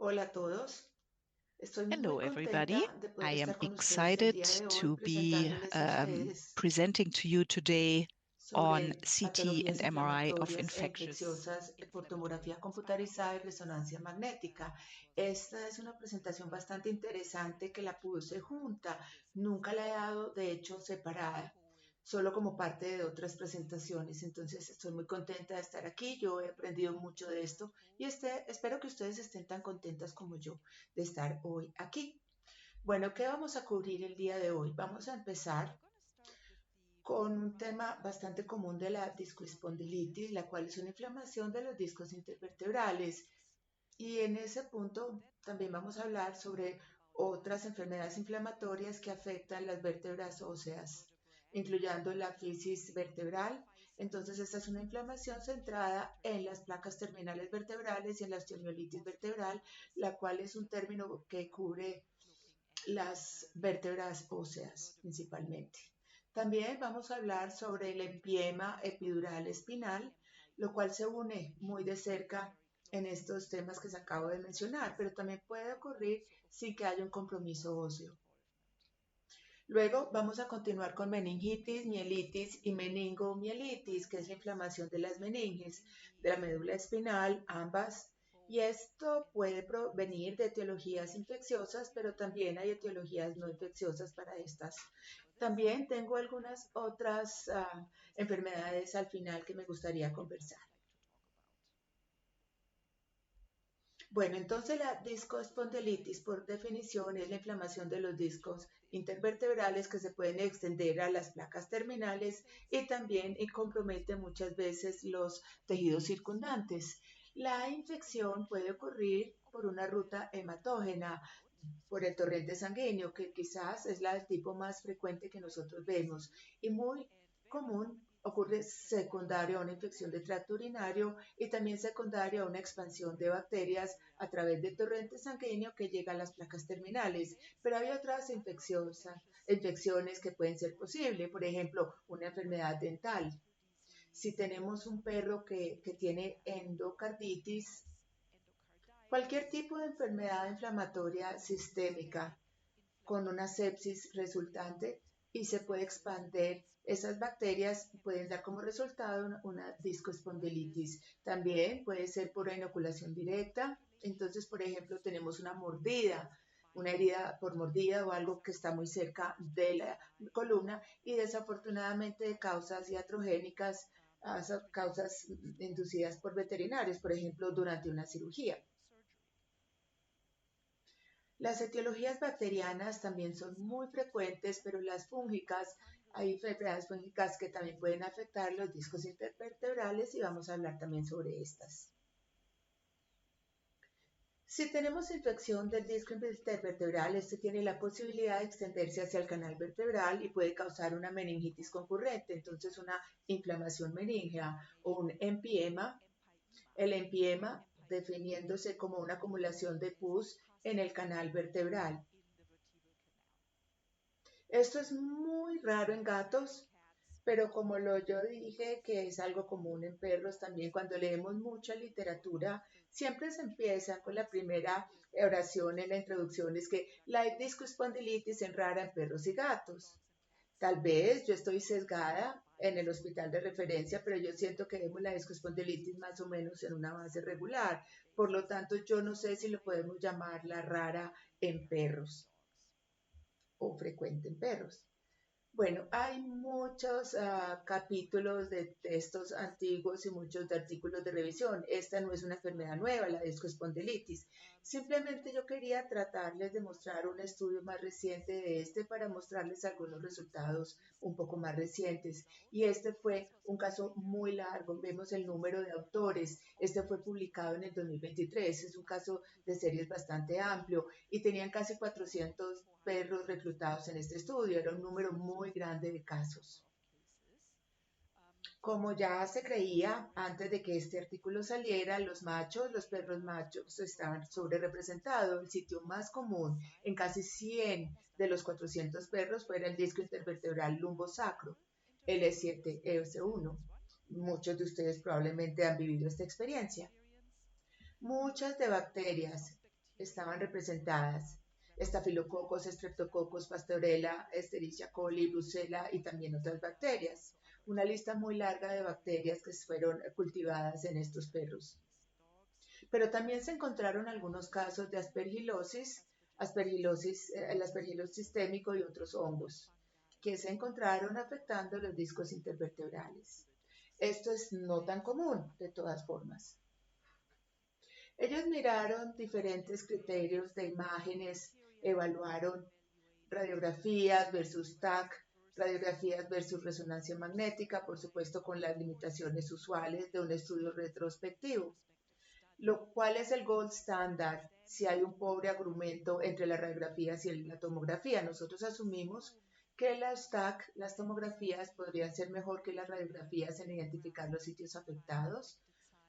Hola a todos. Estoy Hello, muy everybody. contenta de I poder am estar con ustedes el excited día de hoy to be presentándoles a ustedes presenting to you today on sobre CT patologías and MRI of inflamatorias e infectious infecciosas por inflammatory tomografía computarizada y resonancia magnética. Esta es una presentación bastante interesante que la puse junta. Nunca la he dado, de hecho, separada, solo como parte de otras presentaciones. Entonces, estoy muy contenta de estar aquí. Yo he aprendido mucho de esto y espero que ustedes estén tan contentas como yo de estar hoy aquí. Bueno, ¿qué vamos a cubrir el día de hoy? Vamos a empezar con un tema bastante común de la discoespondilitis, la cual es una inflamación de los discos intervertebrales. Y en ese punto también vamos a hablar sobre otras enfermedades inflamatorias que afectan las vértebras óseas, incluyendo la fisis vertebral. Entonces, esta es una inflamación centrada en las placas terminales vertebrales y en la osteomielitis vertebral, la cual es un término que cubre las vértebras óseas principalmente. También vamos a hablar sobre el empiema epidural espinal, lo cual se une muy de cerca en estos temas que se acabo de mencionar, pero también puede ocurrir sin que haya un compromiso óseo. Luego vamos a continuar con meningitis, mielitis y meningomielitis, que es la inflamación de las meninges, de la médula espinal, ambas. Y esto puede provenir de etiologías infecciosas, pero también hay etiologías no infecciosas para estas. También tengo algunas otras enfermedades al final que me gustaría conversar. Bueno, entonces la discoespondilitis, por definición, es la inflamación de los discos intervertebrales que se pueden extender a las placas terminales y también compromete muchas veces los tejidos circundantes. La infección puede ocurrir por una ruta hematógena, por el torrente sanguíneo, que quizás es la del tipo más frecuente que nosotros vemos y muy común. Ocurre secundario a una infección de tracto urinario y también secundario a una expansión de bacterias a través del torrente sanguíneo que llega a las placas terminales. Pero hay otras infecciones que pueden ser posibles, por ejemplo, una enfermedad dental. Si tenemos un perro que tiene endocarditis, cualquier tipo de enfermedad inflamatoria sistémica con una sepsis resultante y se puede expandir. Esas bacterias pueden dar como resultado una discoespondilitis. También puede ser por inoculación directa. Entonces, por ejemplo, tenemos una herida por mordida o algo que está muy cerca de la columna y desafortunadamente de causas iatrogénicas, causas inducidas por veterinarios, por ejemplo, durante una cirugía. Las etiologías bacterianas también son muy frecuentes, pero las fúngicas, hay enfermedades fúngicas que también pueden afectar los discos intervertebrales y vamos a hablar también sobre estas. Si tenemos infección del disco intervertebral, este tiene la posibilidad de extenderse hacia el canal vertebral y puede causar una meningitis concurrente, entonces una inflamación meningea o un empiema. El empiema definiéndose como una acumulación de pus en el canal vertebral. Esto es muy raro en gatos, pero como yo dije que es algo común en perros también, cuando leemos mucha literatura, siempre se empieza con la primera oración en la introducción, es que la discoespondilitis es rara en perros y gatos. Tal vez yo estoy sesgada en el hospital de referencia, pero yo siento que vemos la discoespondilitis más o menos en una base regular. Por lo tanto, yo no sé si lo podemos llamar la rara en perros o frecuente en perros. Bueno, hay muchos capítulos de textos antiguos y muchos de artículos de revisión. Esta no es una enfermedad nueva, la discoespondilitis. Simplemente yo quería tratarles de mostrar un estudio más reciente de este para mostrarles algunos resultados un poco más recientes. Y este fue un caso muy largo. Vemos el número de autores. Este fue publicado en el 2023. Es un caso de series bastante amplio y tenían casi 400 perros reclutados en este estudio. Era un número muy grande de casos. Como ya se creía antes de que este artículo saliera, los perros machos estaban sobre representados. El sitio más común en casi 100 de los 400 perros fue el disco intervertebral lumbosacro, L7-S1. Muchos de ustedes probablemente han vivido esta experiencia. Muchas de bacterias estaban representadas. Estafilococos, Streptococcus, Pastorella, Escherichia coli, Brucella y también otras bacterias. Una lista muy larga de bacterias que fueron cultivadas en estos perros. Pero también se encontraron algunos casos de aspergilosis, el aspergilosis sistémico y otros hongos que se encontraron afectando los discos intervertebrales. Esto es no tan común, de todas formas. Ellos miraron diferentes criterios de imágenes, evaluaron radiografías versus TAC, radiografías versus resonancia magnética, por supuesto con las limitaciones usuales de un estudio retrospectivo, lo cual es el gold standard si hay un pobre argumento entre las radiografías y la tomografía. Nosotros asumimos que las TAC, las tomografías, podrían ser mejor que las radiografías en identificar los sitios afectados.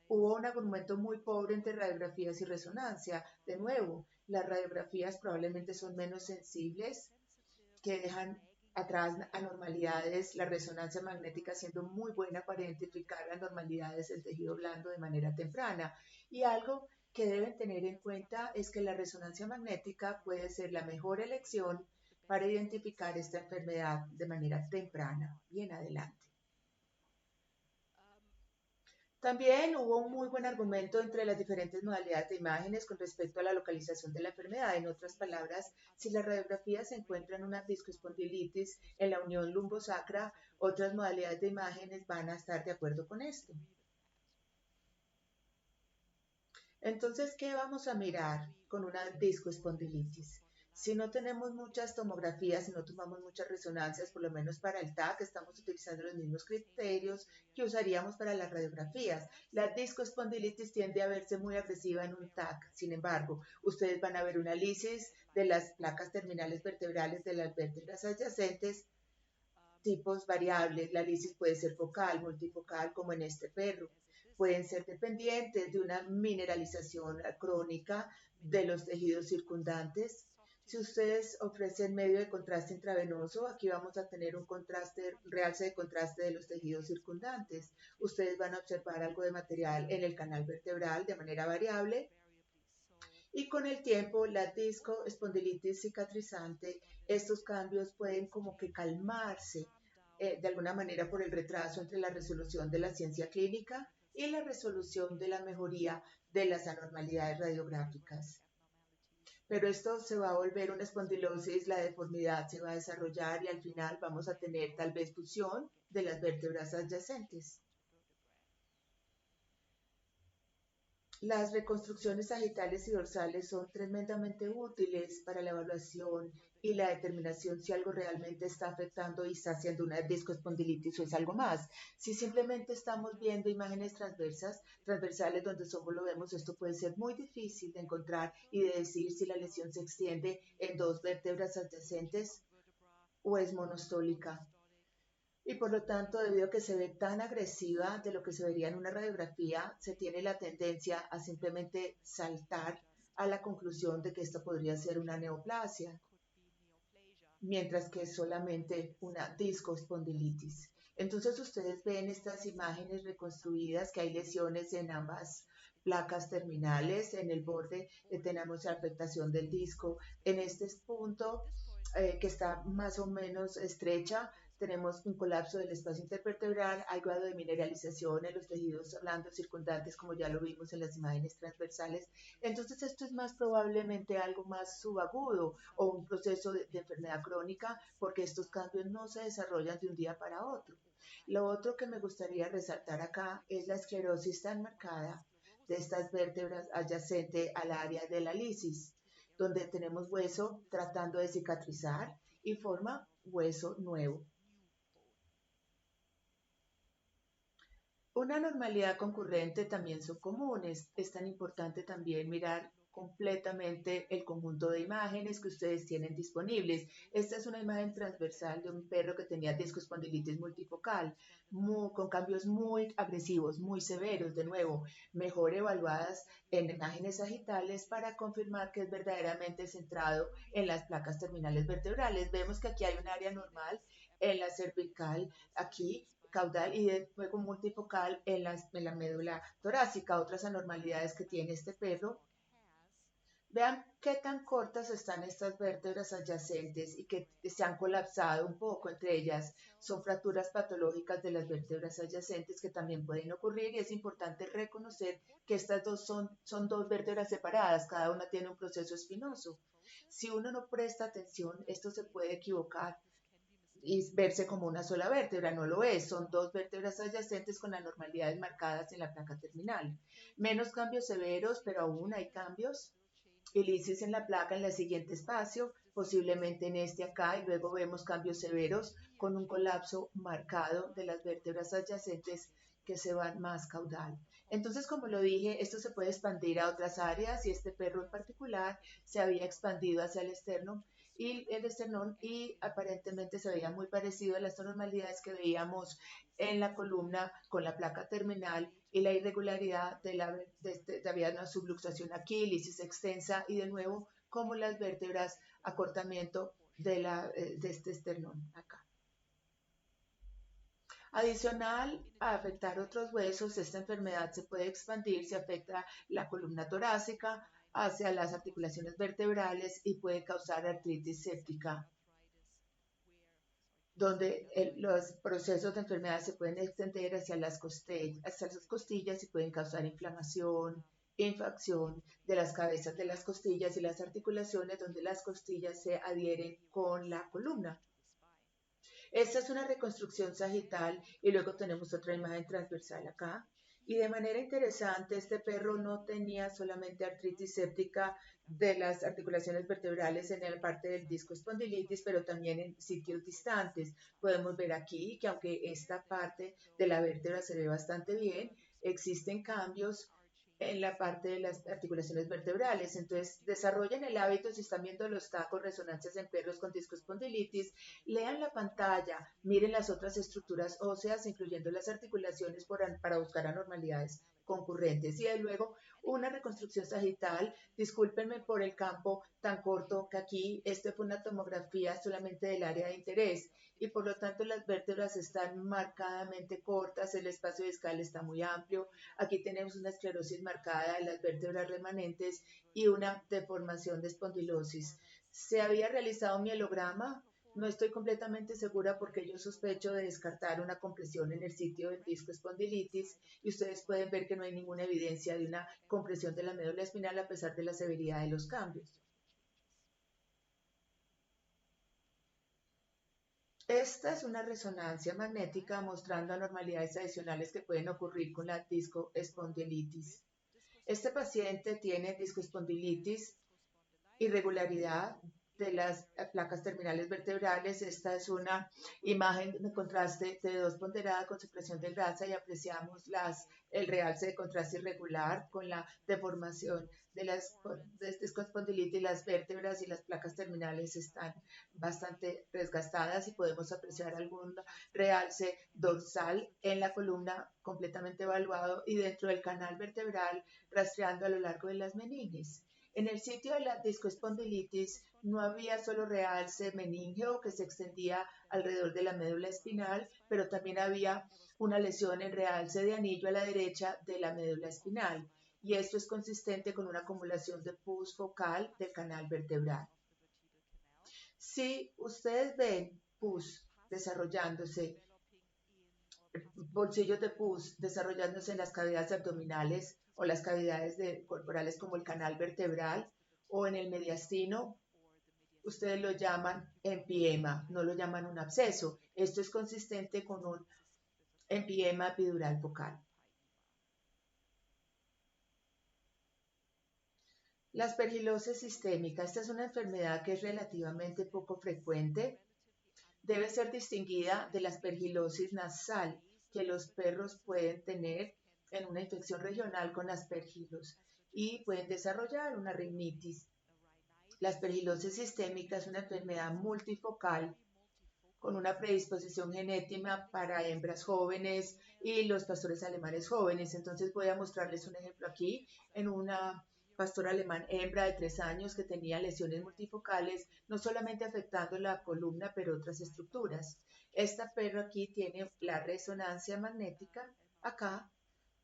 Hubo un argumento muy pobre entre radiografías y resonancia. De nuevo, las radiografías probablemente son menos sensibles, que dejan atrás anormalidades, la resonancia magnética siendo muy buena para identificar anormalidades del tejido blando de manera temprana. Y algo que deben tener en cuenta es que la resonancia magnética puede ser la mejor elección para identificar esta enfermedad de manera temprana, bien adelante. También hubo un muy buen argumento entre las diferentes modalidades de imágenes con respecto a la localización de la enfermedad. En otras palabras, si la radiografía se encuentra en una discoespondilitis en la unión lumbosacra, otras modalidades de imágenes van a estar de acuerdo con esto. Entonces, ¿qué vamos a mirar con una discoespondilitis? Si no tenemos muchas tomografías, si no tomamos muchas resonancias, por lo menos para el TAC, estamos utilizando los mismos criterios que usaríamos para las radiografías. La discoespondilitis tiende a verse muy agresiva en un TAC. Sin embargo, ustedes van a ver una lisis de las placas terminales vertebrales de las vértebras adyacentes, tipos variables. La lisis puede ser focal, multifocal, como en este perro. Pueden ser dependientes de una mineralización crónica de los tejidos circundantes. Si ustedes ofrecen medio de contraste intravenoso, aquí vamos a tener un realce de contraste de los tejidos circundantes. Ustedes van a observar algo de material en el canal vertebral de manera variable. Y con el tiempo, la discoespondilitis cicatrizante, estos cambios pueden como que calmarse de alguna manera por el retraso entre la resolución de la ciencia clínica y la resolución de la mejoría de las anormalidades radiográficas. Pero esto se va a volver una espondilosis, la deformidad se va a desarrollar y al final vamos a tener tal vez fusión de las vértebras adyacentes. Las reconstrucciones sagitales y dorsales son tremendamente útiles para la evaluación y la determinación si algo realmente está afectando y está haciendo una discoespondilitis o es algo más. Si simplemente estamos viendo imágenes transversales donde solo lo vemos, esto puede ser muy difícil de encontrar y de decir si la lesión se extiende en dos vértebras adyacentes o es monostólica. Y por lo tanto, debido a que se ve tan agresiva de lo que se vería en una radiografía, se tiene la tendencia a simplemente saltar a la conclusión de que esto podría ser una neoplasia, mientras que es solamente una discoespondilitis. Entonces ustedes ven estas imágenes reconstruidas que hay lesiones en ambas placas terminales, en el borde tenemos la afectación del disco, en este punto que está más o menos estrecha, tenemos un colapso del espacio intervertebral, hay grado de mineralización en los tejidos blandos circundantes, como ya lo vimos en las imágenes transversales. Entonces, esto es más probablemente algo más subagudo o un proceso de enfermedad crónica, porque estos cambios no se desarrollan de un día para otro. Lo otro que me gustaría resaltar acá es la esclerosis tan marcada de estas vértebras adyacente al área de la lisis, donde tenemos hueso tratando de cicatrizar y forma hueso nuevo. Una normalidad concurrente también son comunes. Es tan importante también mirar completamente el conjunto de imágenes que ustedes tienen disponibles. Esta es una imagen transversal de un perro que tenía discoespondilitis multifocal, con cambios muy agresivos, muy severos, de nuevo, mejor evaluadas en imágenes sagitales para confirmar que es verdaderamente centrado en las placas terminales vertebrales. Vemos que aquí hay un área normal en la cervical, aquí caudal y de luego multifocal en la médula torácica. Otras anormalidades que tiene este perro, Vean qué tan cortas están estas vértebras adyacentes y que se han colapsado un poco entre ellas. Son fracturas patológicas de las vértebras adyacentes que también pueden ocurrir y es importante reconocer que estas dos son dos vértebras separadas, cada una tiene un proceso espinoso. Si uno no presta atención, esto se puede equivocar y verse como una sola vértebra, no lo es, son dos vértebras adyacentes con anormalidades marcadas en la placa terminal. Menos cambios severos, pero aún hay cambios y lisis en la placa en el siguiente espacio, posiblemente en este acá, y luego vemos cambios severos con un colapso marcado de las vértebras adyacentes que se van más caudal. Entonces, como lo dije, esto se puede expandir a otras áreas y este perro en particular se había expandido hacia el esternón y aparentemente se veía muy parecido a las anormalidades que veíamos en la columna con la placa terminal y la irregularidad había una subluxación aquí, lisis extensa y de nuevo como las vértebras, acortamiento de este esternón acá. Adicional a afectar otros huesos, esta enfermedad se puede expandir si afecta la columna torácica hacia las articulaciones vertebrales y puede causar artritis séptica, donde los procesos de enfermedad se pueden extender hacia las costillas y pueden causar inflamación, infección de las cabezas de las costillas y las articulaciones donde las costillas se adhieren con la columna. Esta es una reconstrucción sagital y luego tenemos otra imagen transversal acá. Y de manera interesante, este perro no tenía solamente artritis séptica de las articulaciones vertebrales en la parte del disco espondilitis, pero también en sitios distantes. Podemos ver aquí que aunque esta parte de la vértebra se ve bastante bien, existen cambios en la parte de las articulaciones vertebrales. Entonces, desarrollen el hábito, si están viendo los tacos, resonancias en perros con discoespondilitis, lean la pantalla, miren las otras estructuras óseas, incluyendo las articulaciones para buscar anormalidades concurrentes. Y de luego, una reconstrucción sagital, discúlpenme por el campo tan corto que aquí, fue una tomografía solamente del área de interés y por lo tanto las vértebras están marcadamente cortas, el espacio discal está muy amplio, aquí tenemos una esclerosis marcada de las vértebras remanentes y una deformación de espondilosis. ¿Se había realizado un mielograma? No estoy completamente segura porque yo sospecho de descartar una compresión en el sitio del disco espondilitis y ustedes pueden ver que no hay ninguna evidencia de una compresión de la médula espinal a pesar de la severidad de los cambios. Esta es una resonancia magnética mostrando anormalidades adicionales que pueden ocurrir con la discoespondilitis. Este paciente tiene discoespondilitis, irregularidad de las placas terminales vertebrales. Esta es una imagen de contraste T2 ponderada con supresión de grasa y apreciamos el realce de contraste irregular con la deformación de las discoespondilitis. Las vértebras y las placas terminales están bastante desgastadas y podemos apreciar algún realce dorsal en la columna completamente evaluado y dentro del canal vertebral rastreando a lo largo de las meninges. En el sitio de la discoespondilitis no había solo realce meningeo que se extendía alrededor de la médula espinal, pero también había una lesión en realce de anillo a la derecha de la médula espinal. Y esto es consistente con una acumulación de pus focal del canal vertebral. Si ustedes ven pus desarrollándose, bolsillos de pus desarrollándose en las cavidades abdominales o las cavidades corporales como el canal vertebral o en el mediastino, ustedes lo llaman empiema, no lo llaman un absceso. Esto es consistente con un empiema epidural focal. La aspergilosis sistémica, esta es una enfermedad que es relativamente poco frecuente. Debe ser distinguida de la aspergilosis nasal que los perros pueden tener en una infección regional con aspergilos y pueden desarrollar una rinitis. La aspergilosis sistémica es una enfermedad multifocal con una predisposición genética para hembras jóvenes y los pastores alemanes jóvenes. Entonces voy a mostrarles un ejemplo aquí en una pastor alemán hembra de 3 años que tenía lesiones multifocales, no solamente afectando la columna, pero otras estructuras. Esta perra aquí tiene la resonancia magnética acá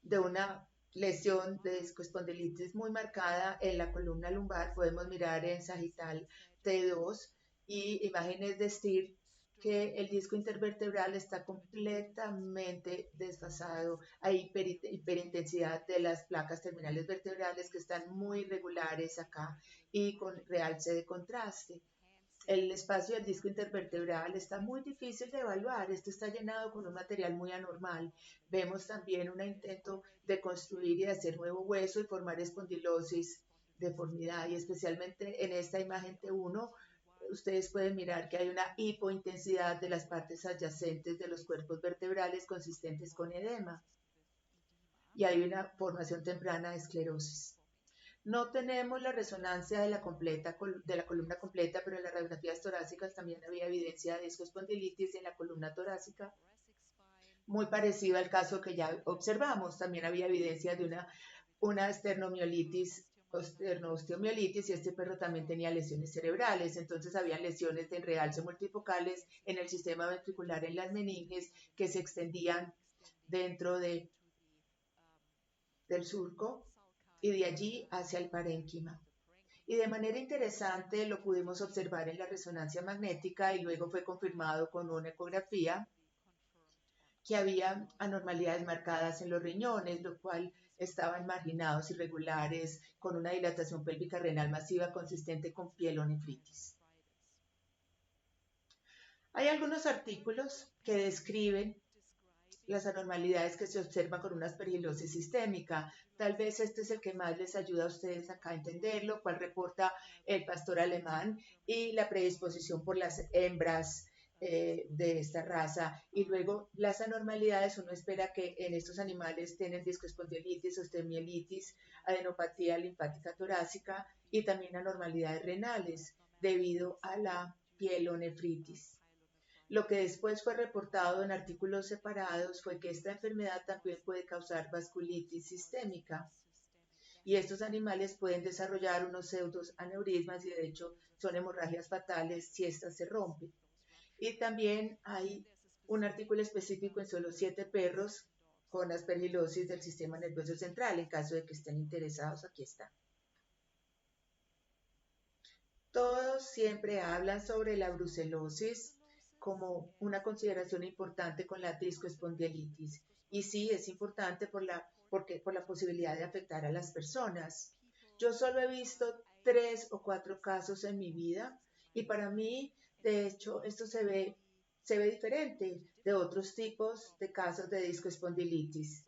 de una lesión de discoespondilitis muy marcada en la columna lumbar. Podemos mirar en sagital T2 y imágenes de STIR que el disco intervertebral está completamente desfasado. Hay hiperintensidad de las placas terminales vertebrales que están muy irregulares acá y con realce de contraste. El espacio del disco intervertebral está muy difícil de evaluar. Esto está llenado con un material muy anormal. Vemos también un intento de construir y de hacer nuevo hueso y formar espondilosis, deformidad, y especialmente en esta imagen T1 ustedes pueden mirar que hay una hipointensidad de las partes adyacentes de los cuerpos vertebrales consistentes con edema y hay una formación temprana de esclerosis. No tenemos la resonancia de la columna completa, pero en las radiografías torácicas también había evidencia de discoespondilitis en la columna torácica, muy parecido al caso que ya observamos. También había evidencia de una esternoosteomielitis, y este perro también tenía lesiones cerebrales. Entonces había lesiones de realce multifocales en el sistema ventricular, en las meninges, que se extendían dentro del surco y de allí hacia el parénquima. Y de manera interesante lo pudimos observar en la resonancia magnética y luego fue confirmado con una ecografía que había anormalidades marcadas en los riñones, lo cual estaban marginados, irregulares, con una dilatación pélvica renal masiva consistente con pielonefritis. Hay algunos artículos que describen las anormalidades que se observan con una aspergilosis sistémica. Tal vez este es el que más les ayuda a ustedes acá a entenderlo, cual reporta el pastor alemán y la predisposición por las hembras de esta raza. Y luego las anormalidades, uno espera que en estos animales tienen discoespondilitis, osteomielitis, adenopatía linfática torácica y también anormalidades renales debido a la pielonefritis. Lo que después fue reportado en artículos separados fue que esta enfermedad también puede causar vasculitis sistémica y estos animales pueden desarrollar unos pseudos aneurismas y de hecho son hemorragias fatales si éstas se rompen. Y también hay un artículo específico en solo 7 perros con aspergilosis del sistema nervioso central. En caso de que estén interesados, aquí está. Todos siempre hablan sobre la brucelosis como una consideración importante con la discoespondilitis. Y sí, es importante por la posibilidad de afectar a las personas. Yo solo he visto 3 o 4 casos en mi vida y para mí, de hecho, esto se ve diferente de otros tipos de casos de discoespondilitis.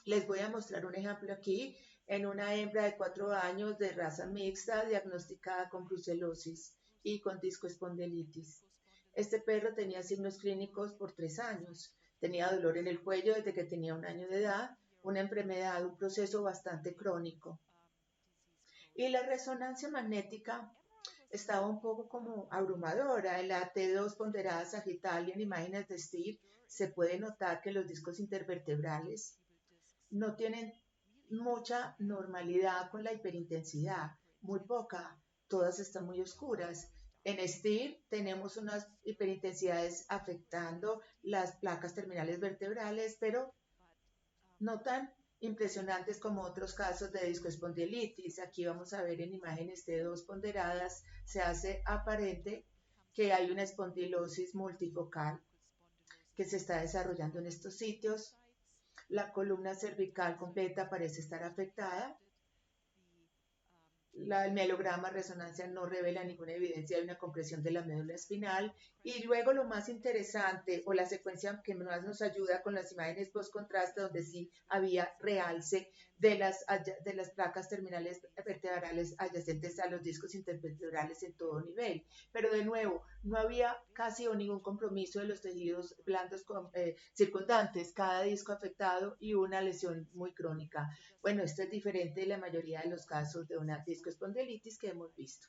Les voy a mostrar un ejemplo aquí en una hembra de 4 años de raza mixta diagnosticada con brucelosis y con discoespondilitis. Este perro tenía signos clínicos por 3 años. Tenía dolor en el cuello desde que tenía 1 año de edad, una enfermedad, un proceso bastante crónico. Y la resonancia magnética estaba un poco como abrumadora. En la T2 ponderada sagital y en imágenes de STIR se puede notar que los discos intervertebrales no tienen mucha normalidad con la hiperintensidad, muy poca, todas están muy oscuras. En STIR tenemos unas hiperintensidades afectando las placas terminales vertebrales, pero no tan impresionantes como otros casos de discoespondilitis. Aquí vamos a ver en imágenes T2 ponderadas, se hace aparente que hay una espondilosis multifocal que se está desarrollando en estos sitios. La columna cervical completa parece estar afectada. El mielograma resonancia no revela ninguna evidencia de una compresión de la médula espinal. Y luego lo más interesante, o la secuencia que más nos ayuda con las imágenes post-contraste, donde sí había realce de las placas terminales vertebrales adyacentes a los discos intervertebrales en todo nivel. Pero de nuevo, no había casi o ningún compromiso de los tejidos blandos circundantes, cada disco afectado y una lesión muy crónica. Bueno, esto es diferente de la mayoría de los casos de una discoespondilitis que hemos visto.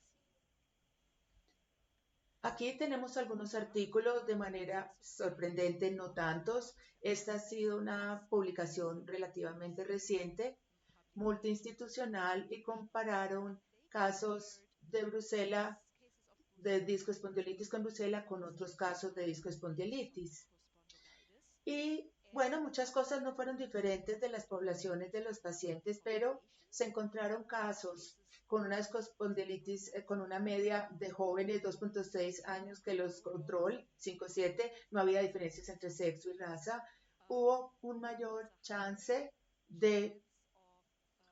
Aquí tenemos algunos artículos de manera sorprendente, no tantos. Esta ha sido una publicación relativamente reciente, multiinstitucional, y compararon casos de Brucela, de discoespondilitis con Brucela, con otros casos de discoespondilitis. Y Bueno, muchas cosas no fueron diferentes de las poblaciones de los pacientes, pero se encontraron casos con una espondilitis con una media de jóvenes 2,6 años que los control 5,7, no había diferencias entre sexo y raza. Hubo un mayor chance de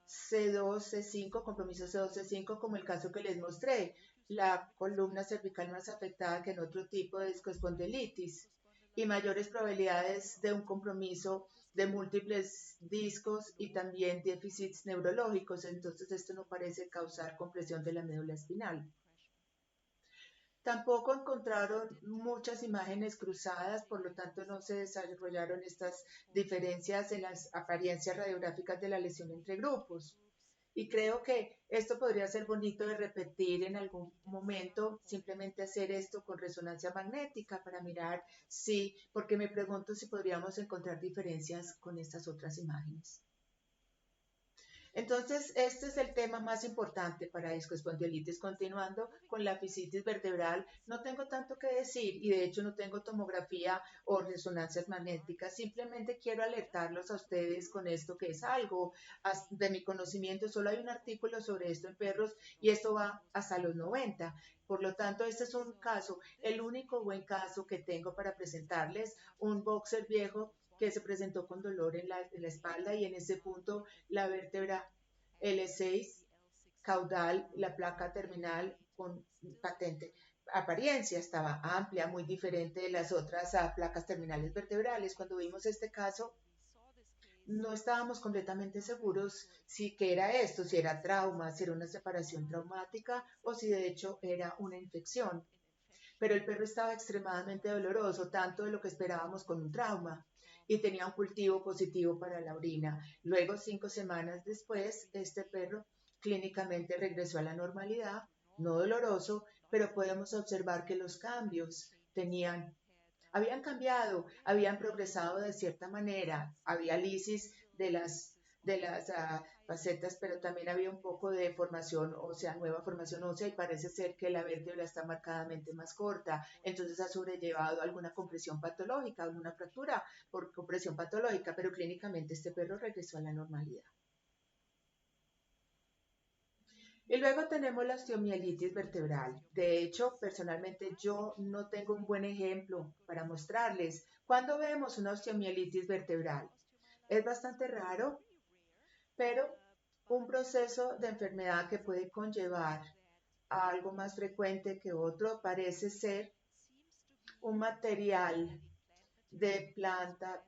C2, C5, compromiso C2, C5, como el caso que les mostré, la columna cervical más afectada que en otro tipo de discoespondilitis y mayores probabilidades de un compromiso de múltiples discos y también déficits neurológicos. Entonces, esto no parece causar compresión de la médula espinal. Tampoco encontraron muchas imágenes cruzadas, por lo tanto no se desarrollaron estas diferencias en las apariencias radiográficas de la lesión entre grupos. Y creo que esto podría ser bonito de repetir en algún momento, simplemente hacer esto con resonancia magnética para mirar si, porque me pregunto si podríamos encontrar diferencias con estas otras imágenes. Entonces, este es el tema más importante para discoespondilitis. Continuando con la fisitis vertebral, no tengo tanto que decir y de hecho no tengo tomografía o resonancias magnéticas. Simplemente quiero alertarlos a ustedes con esto que es algo de mi conocimiento. Solo hay un artículo sobre esto en perros y esto va hasta los 90. Por lo tanto, este es un caso, el único buen caso que tengo para presentarles, un boxer viejo que se presentó con dolor en la espalda y en ese punto la vértebra L6 caudal, la placa terminal con patente apariencia estaba amplia, muy diferente de las otras placas terminales vertebrales. Cuando vimos este caso, no estábamos completamente seguros si que era esto, si era trauma, si era una separación traumática o si de hecho era una infección. Pero el perro estaba extremadamente doloroso, tanto de lo que esperábamos con un trauma, y tenía un cultivo positivo para la orina. Luego, 5 semanas después, este perro clínicamente regresó a la normalidad, no doloroso, pero podemos observar que los cambios habían cambiado, habían progresado de cierta manera, había lisis de las facetas, pero también había un poco de formación ósea, nueva formación ósea, y parece ser que la vértebra está marcadamente más corta, entonces ha sobrellevado alguna compresión patológica, alguna fractura por compresión patológica, pero clínicamente este perro regresó a la normalidad. Y luego tenemos la osteomielitis vertebral. De hecho, personalmente yo no tengo un buen ejemplo para mostrarles. ¿Cuándo vemos una osteomielitis vertebral? Es bastante raro, pero un proceso de enfermedad que puede conllevar a algo más frecuente que otro parece ser un material de planta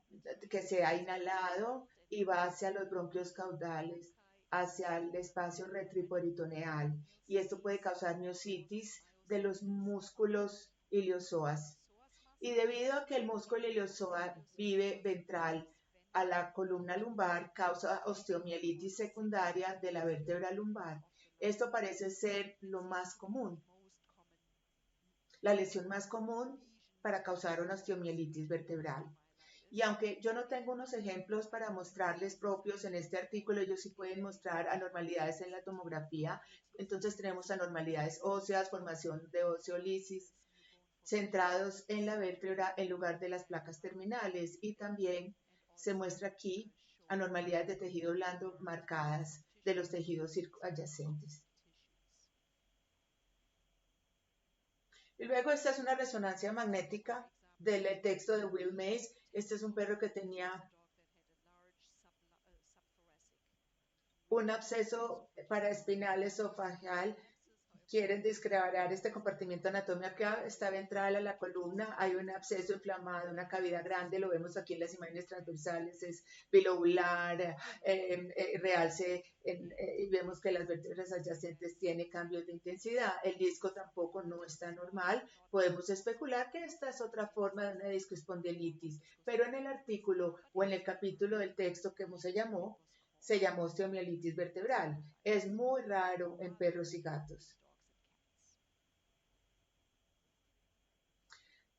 que se ha inhalado y va hacia los bronquios caudales, hacia el espacio retroperitoneal, y esto puede causar miositis de los músculos iliozoas. Y debido a que el músculo iliozoa vive ventral a la columna lumbar, causa osteomielitis secundaria de la vértebra lumbar. Esto parece ser lo más común, la lesión más común para causar una osteomielitis vertebral. Y aunque yo no tengo unos ejemplos para mostrarles propios en este artículo, ellos sí pueden mostrar anormalidades en la tomografía. Entonces tenemos anormalidades óseas, formación de osteolisis, centrados en la vértebra en lugar de las placas terminales, y también se muestra aquí anormalidades de tejido blando marcadas de los tejidos adyacentes. Y luego esta es una resonancia magnética del texto de Will Mays. Este es un perro que tenía un absceso paraespinal esofageal. Quieren descrear este compartimiento anatómico que está ventral a la columna, hay un absceso inflamado, una cavidad grande, lo vemos aquí en las imágenes transversales, es bilobular, realce, y vemos que las vértebras adyacentes tienen cambios de intensidad, el disco tampoco no está normal, podemos especular que esta es otra forma de una discoespondilitis, pero en el artículo o en el capítulo del texto que se llamó osteomielitis vertebral, es muy raro en perros y gatos.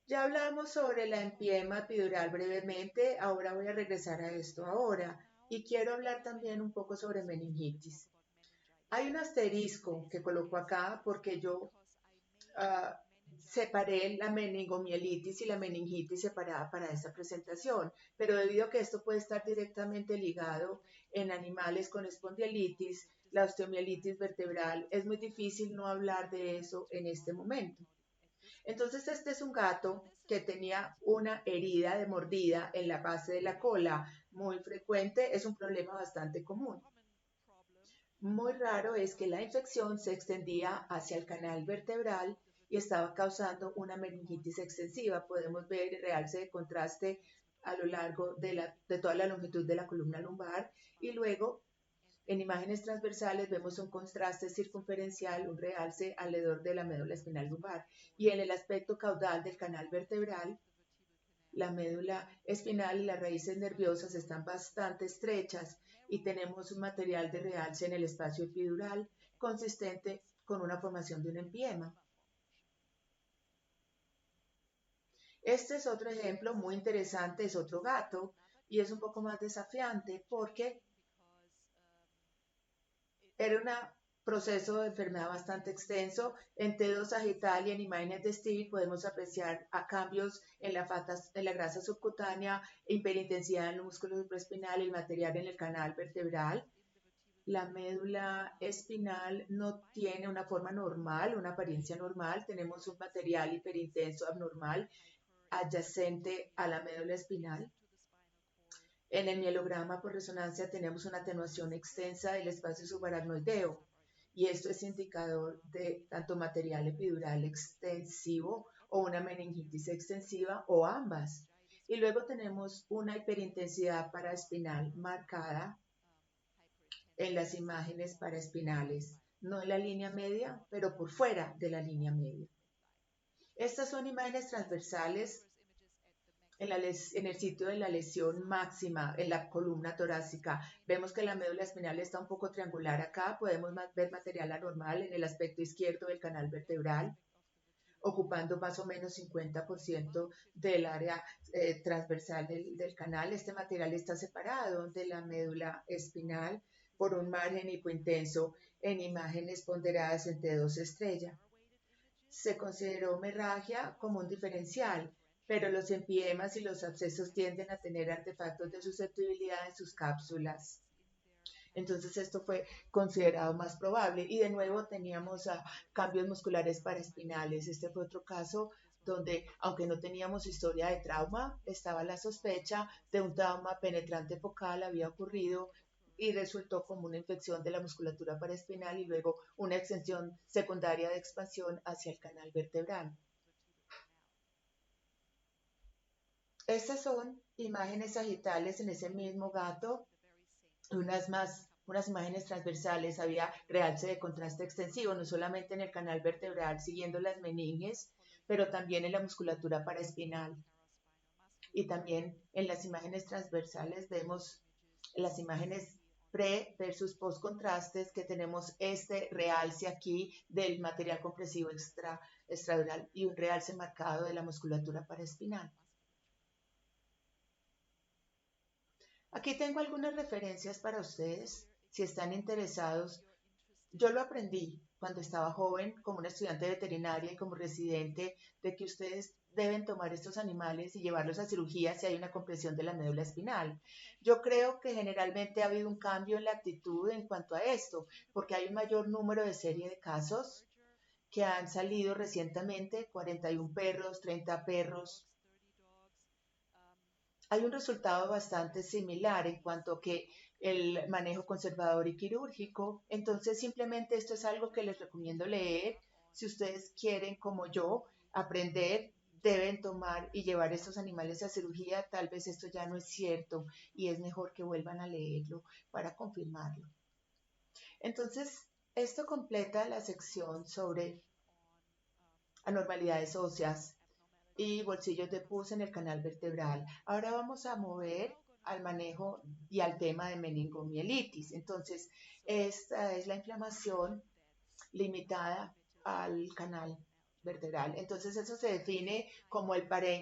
Ya hablamos sobre la empiema epidural brevemente, ahora voy a regresar a esto ahora y quiero hablar también un poco sobre meningitis. Hay un asterisco que coloco acá porque yo separé la meningomielitis y la meningitis separada para esta presentación, pero debido a que esto puede estar directamente ligado en animales con espondilitis, la osteomielitis vertebral, es muy difícil no hablar de eso en este momento. Entonces este es un gato que tenía una herida de mordida en la base de la cola, muy frecuente, es un problema bastante común. Muy raro es que la infección se extendía hacia el canal vertebral y estaba causando una meningitis extensiva. Podemos ver el realce de contraste a lo largo de toda la longitud de la columna lumbar y luego en imágenes transversales vemos un contraste circunferencial, un realce alrededor de la médula espinal lumbar. Y en el aspecto caudal del canal vertebral, la médula espinal y las raíces nerviosas están bastante estrechas y tenemos un material de realce en el espacio epidural consistente con una formación de un empiema. Este es otro ejemplo muy interesante, es otro gato y es un poco más desafiante porque era un proceso de enfermedad bastante extenso. En T2 sagital y en imágenes de Stevie podemos apreciar cambios en la grasa subcutánea, hiperintensidad en el músculo supraespinal y el material en el canal vertebral. La médula espinal no tiene una forma normal, una apariencia normal. Tenemos un material hiperintenso abnormal adyacente a la médula espinal. En el mielograma por resonancia tenemos una atenuación extensa del espacio subaracnoideo y esto es indicador de tanto material epidural extensivo o una meningitis extensiva o ambas. Y luego tenemos una hiperintensidad paraespinal marcada en las imágenes paraespinales, no en la línea media, pero por fuera de la línea media. Estas son imágenes transversales en el sitio de la lesión máxima, en la columna torácica. Vemos que la médula espinal está un poco triangular acá. Podemos ver material anormal en el aspecto izquierdo del canal vertebral, ocupando más o menos 50% del área transversal del canal. Este material está separado de la médula espinal por un margen hipointenso en imágenes ponderadas en T2 estrella. Se consideró hemorragia como un diferencial, pero los empiemas y los abscesos tienden a tener artefactos de susceptibilidad en sus cápsulas. Entonces esto fue considerado más probable y de nuevo teníamos cambios musculares paraespinales. Este fue otro caso donde, aunque no teníamos historia de trauma, estaba la sospecha de un trauma penetrante focal había ocurrido y resultó como una infección de la musculatura paraespinal y luego una extensión secundaria de expansión hacia el canal vertebral. Estas son imágenes sagitales en ese mismo gato, unas imágenes transversales, había realce de contraste extensivo, no solamente en el canal vertebral siguiendo las meninges, pero también en la musculatura paraespinal. Y también en las imágenes transversales vemos las imágenes pre versus post contrastes que tenemos este realce aquí del material compresivo extradural y un realce marcado de la musculatura paraespinal. Aquí tengo algunas referencias para ustedes, si están interesados. Yo lo aprendí cuando estaba joven como una estudiante veterinaria y como residente de que ustedes deben tomar estos animales y llevarlos a cirugía si hay una compresión de la médula espinal. Yo creo que generalmente ha habido un cambio en la actitud en cuanto a esto, porque hay un mayor número de serie de casos que han salido recientemente, 41 perros, 30 perros. Hay un resultado bastante similar en cuanto a que el manejo conservador y quirúrgico. Entonces, simplemente esto es algo que les recomiendo leer. Si ustedes quieren, como yo, aprender, deben tomar y llevar estos animales a cirugía. Tal vez esto ya no es cierto y es mejor que vuelvan a leerlo para confirmarlo. Entonces, esto completa la sección sobre anormalidades óseas y bolsillos de pus en el canal vertebral. Ahora vamos a mover al manejo y al tema de meningomielitis. Entonces, esta es la inflamación limitada al canal vertebral. Entonces eso se define como,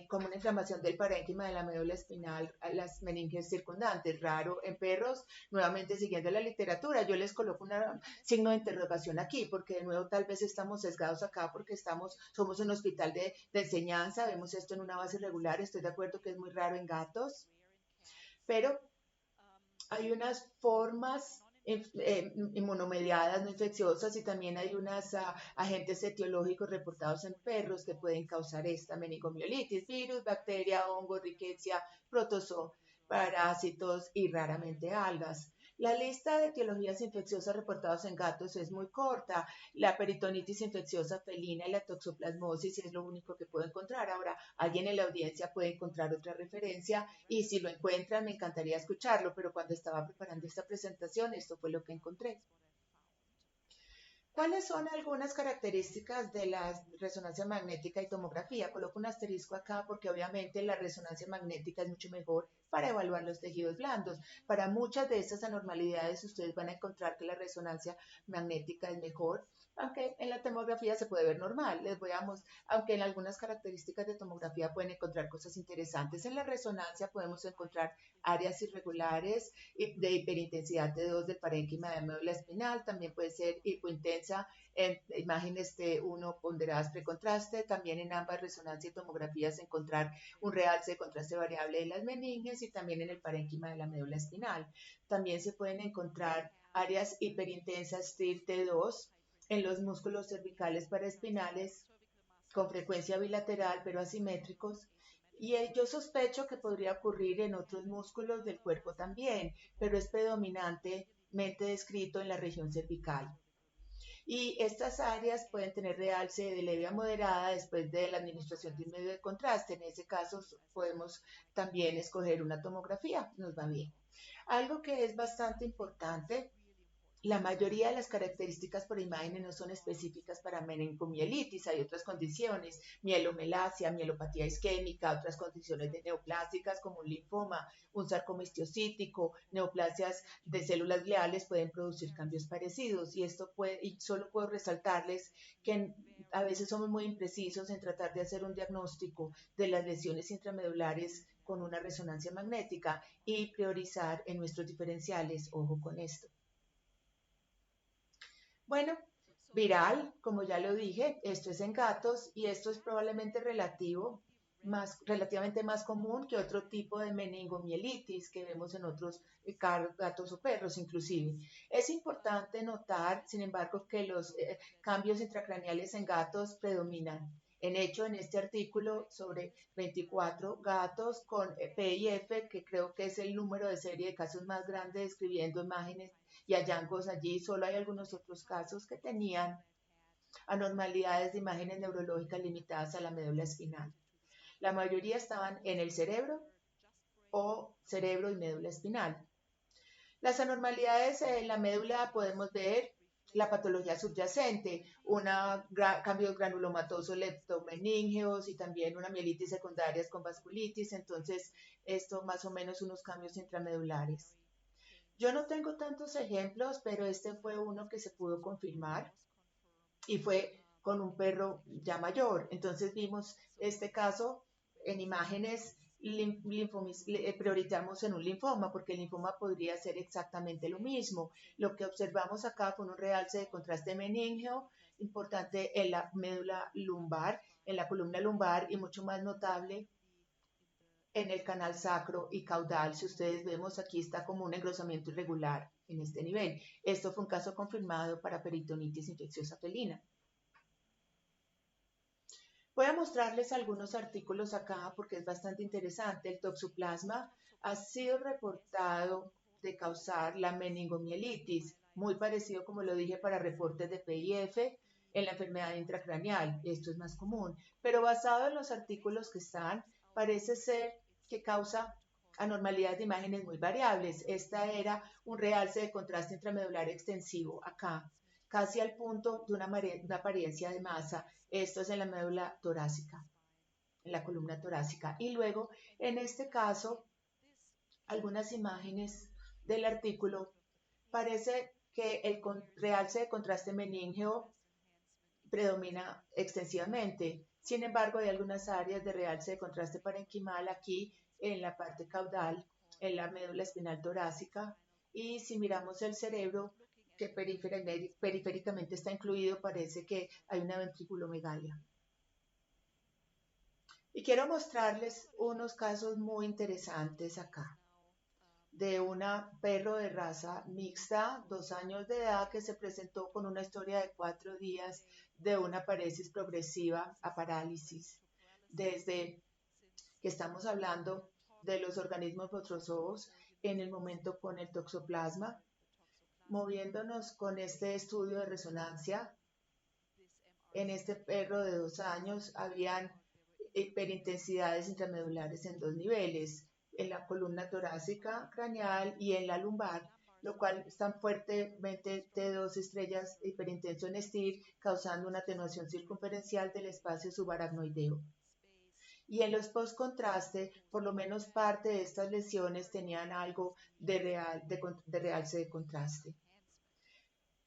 como una inflamación del parénquima de la médula espinal a las meninges circundantes, raro en perros. Nuevamente siguiendo la literatura, yo les coloco un signo de interrogación aquí, porque de nuevo tal vez estamos sesgados acá porque somos un hospital de enseñanza, vemos esto en una base regular, estoy de acuerdo que es muy raro en gatos, pero hay unas formas inmunomediadas no infecciosas y también hay unos agentes etiológicos reportados en perros que pueden causar esta meningomielitis, virus, bacteria, hongo, riquecia, protozoo, parásitos y raramente algas. La lista de etiologías infecciosas reportadas en gatos es muy corta. La peritonitis infecciosa felina y la toxoplasmosis es lo único que puedo encontrar. Ahora, alguien en la audiencia puede encontrar otra referencia y si lo encuentran me encantaría escucharlo, pero cuando estaba preparando esta presentación, esto fue lo que encontré. ¿Cuáles son algunas características de la resonancia magnética y tomografía? Coloco un asterisco acá porque obviamente la resonancia magnética es mucho mejor para evaluar los tejidos blandos. Para muchas de estas anormalidades ustedes van a encontrar que la resonancia magnética es mejor, aunque en la tomografía se puede ver normal. Les voy a mostrar, aunque en algunas características de tomografía pueden encontrar cosas interesantes. En la resonancia podemos encontrar áreas irregulares de hiperintensidad T2 del parénquima de médula espinal, también puede ser hipointensa en imágenes T1 ponderadas precontraste, también en ambas resonancia y tomografías encontrar un realce de contraste variable de las meninges y también en el parénquima de la médula espinal. También se pueden encontrar áreas hiperintensas TIR-T2 en los músculos cervicales paraespinales con frecuencia bilateral pero asimétricos. Y yo sospecho que podría ocurrir en otros músculos del cuerpo también, pero es predominantemente descrito en la región cervical. Y estas áreas pueden tener realce de leve a moderada después de la administración de un medio de contraste. En ese caso podemos también escoger una tomografía, nos va bien. Algo que es bastante importante, la mayoría de las características por imágenes no son específicas para meningomielitis, hay otras condiciones, mielomelasia, mielopatía isquémica, otras condiciones de neoplásicas como un linfoma, un sarcoma histiocítico, neoplasias de células gliales pueden producir cambios parecidos y solo puedo resaltarles que a veces somos muy imprecisos en tratar de hacer un diagnóstico de las lesiones intramedulares con una resonancia magnética y priorizar en nuestros diferenciales, ojo con esto. Bueno, viral, como ya lo dije, esto es en gatos y esto es probablemente relativamente más común que otro tipo de meningomielitis que vemos en otros gatos o perros inclusive. Es importante notar, sin embargo, que los cambios intracraneales en gatos predominan. En hecho, en este artículo sobre 24 gatos con PIF, que creo que es el número de serie de casos más grande describiendo imágenes y hallazgos allí, solo hay algunos otros casos que tenían anormalidades de imágenes neurológicas limitadas a la médula espinal. La mayoría estaban en el cerebro o cerebro y médula espinal. Las anormalidades en la médula podemos ver la patología subyacente, cambios granulomatosos leptomeníngeos y también una mielitis secundaria con vasculitis, entonces esto más o menos unos cambios intramedulares. Yo no tengo tantos ejemplos, pero este fue uno que se pudo confirmar y fue con un perro ya mayor. Entonces vimos este caso en imágenes, priorizamos en un linfoma, porque el linfoma podría ser exactamente lo mismo. Lo que observamos acá fue un realce de contraste meningeo importante en la médula lumbar, en la columna lumbar y mucho más notable en el canal sacro y caudal. Si ustedes vemos, aquí está como un engrosamiento irregular en este nivel. Esto fue un caso confirmado para peritonitis infecciosa felina. Voy a mostrarles algunos artículos acá porque es bastante interesante. El toxoplasma ha sido reportado de causar la meningomielitis, muy parecido, como lo dije, para reportes de PIF en la enfermedad intracraneal. Esto es más común, pero basado en los artículos que están, parece ser que causa anormalidades de imágenes muy variables. Esta era un realce de contraste intramedular extensivo acá, casi al punto de una apariencia de masa. Esto es en la médula torácica, en la columna torácica. Y luego, en este caso, algunas imágenes del artículo, parece que el realce de contraste meningeo predomina extensivamente. Sin embargo, hay algunas áreas de realce de contraste parenquimal aquí en la parte caudal, en la médula espinal torácica, y si miramos el cerebro, que periféricamente está incluido, parece que hay una ventriculomegalia. Y quiero mostrarles unos casos muy interesantes acá, de una perro de raza mixta, 2 años de edad, que se presentó con una historia de 4 días de una paresis progresiva a parálisis. Desde que estamos hablando de los organismos protozoos en el momento con el toxoplasma, moviéndonos con este estudio de resonancia. En este perro de 2 años habían hiperintensidades intramedulares en 2 niveles, en la columna torácica craneal y en la lumbar, lo cual están fuertemente T2 estrellas hiperintenso en STIR, causando una atenuación circunferencial del espacio subaracnoideo. Y en los post-contraste, por lo menos parte de estas lesiones tenían algo de realce de contraste.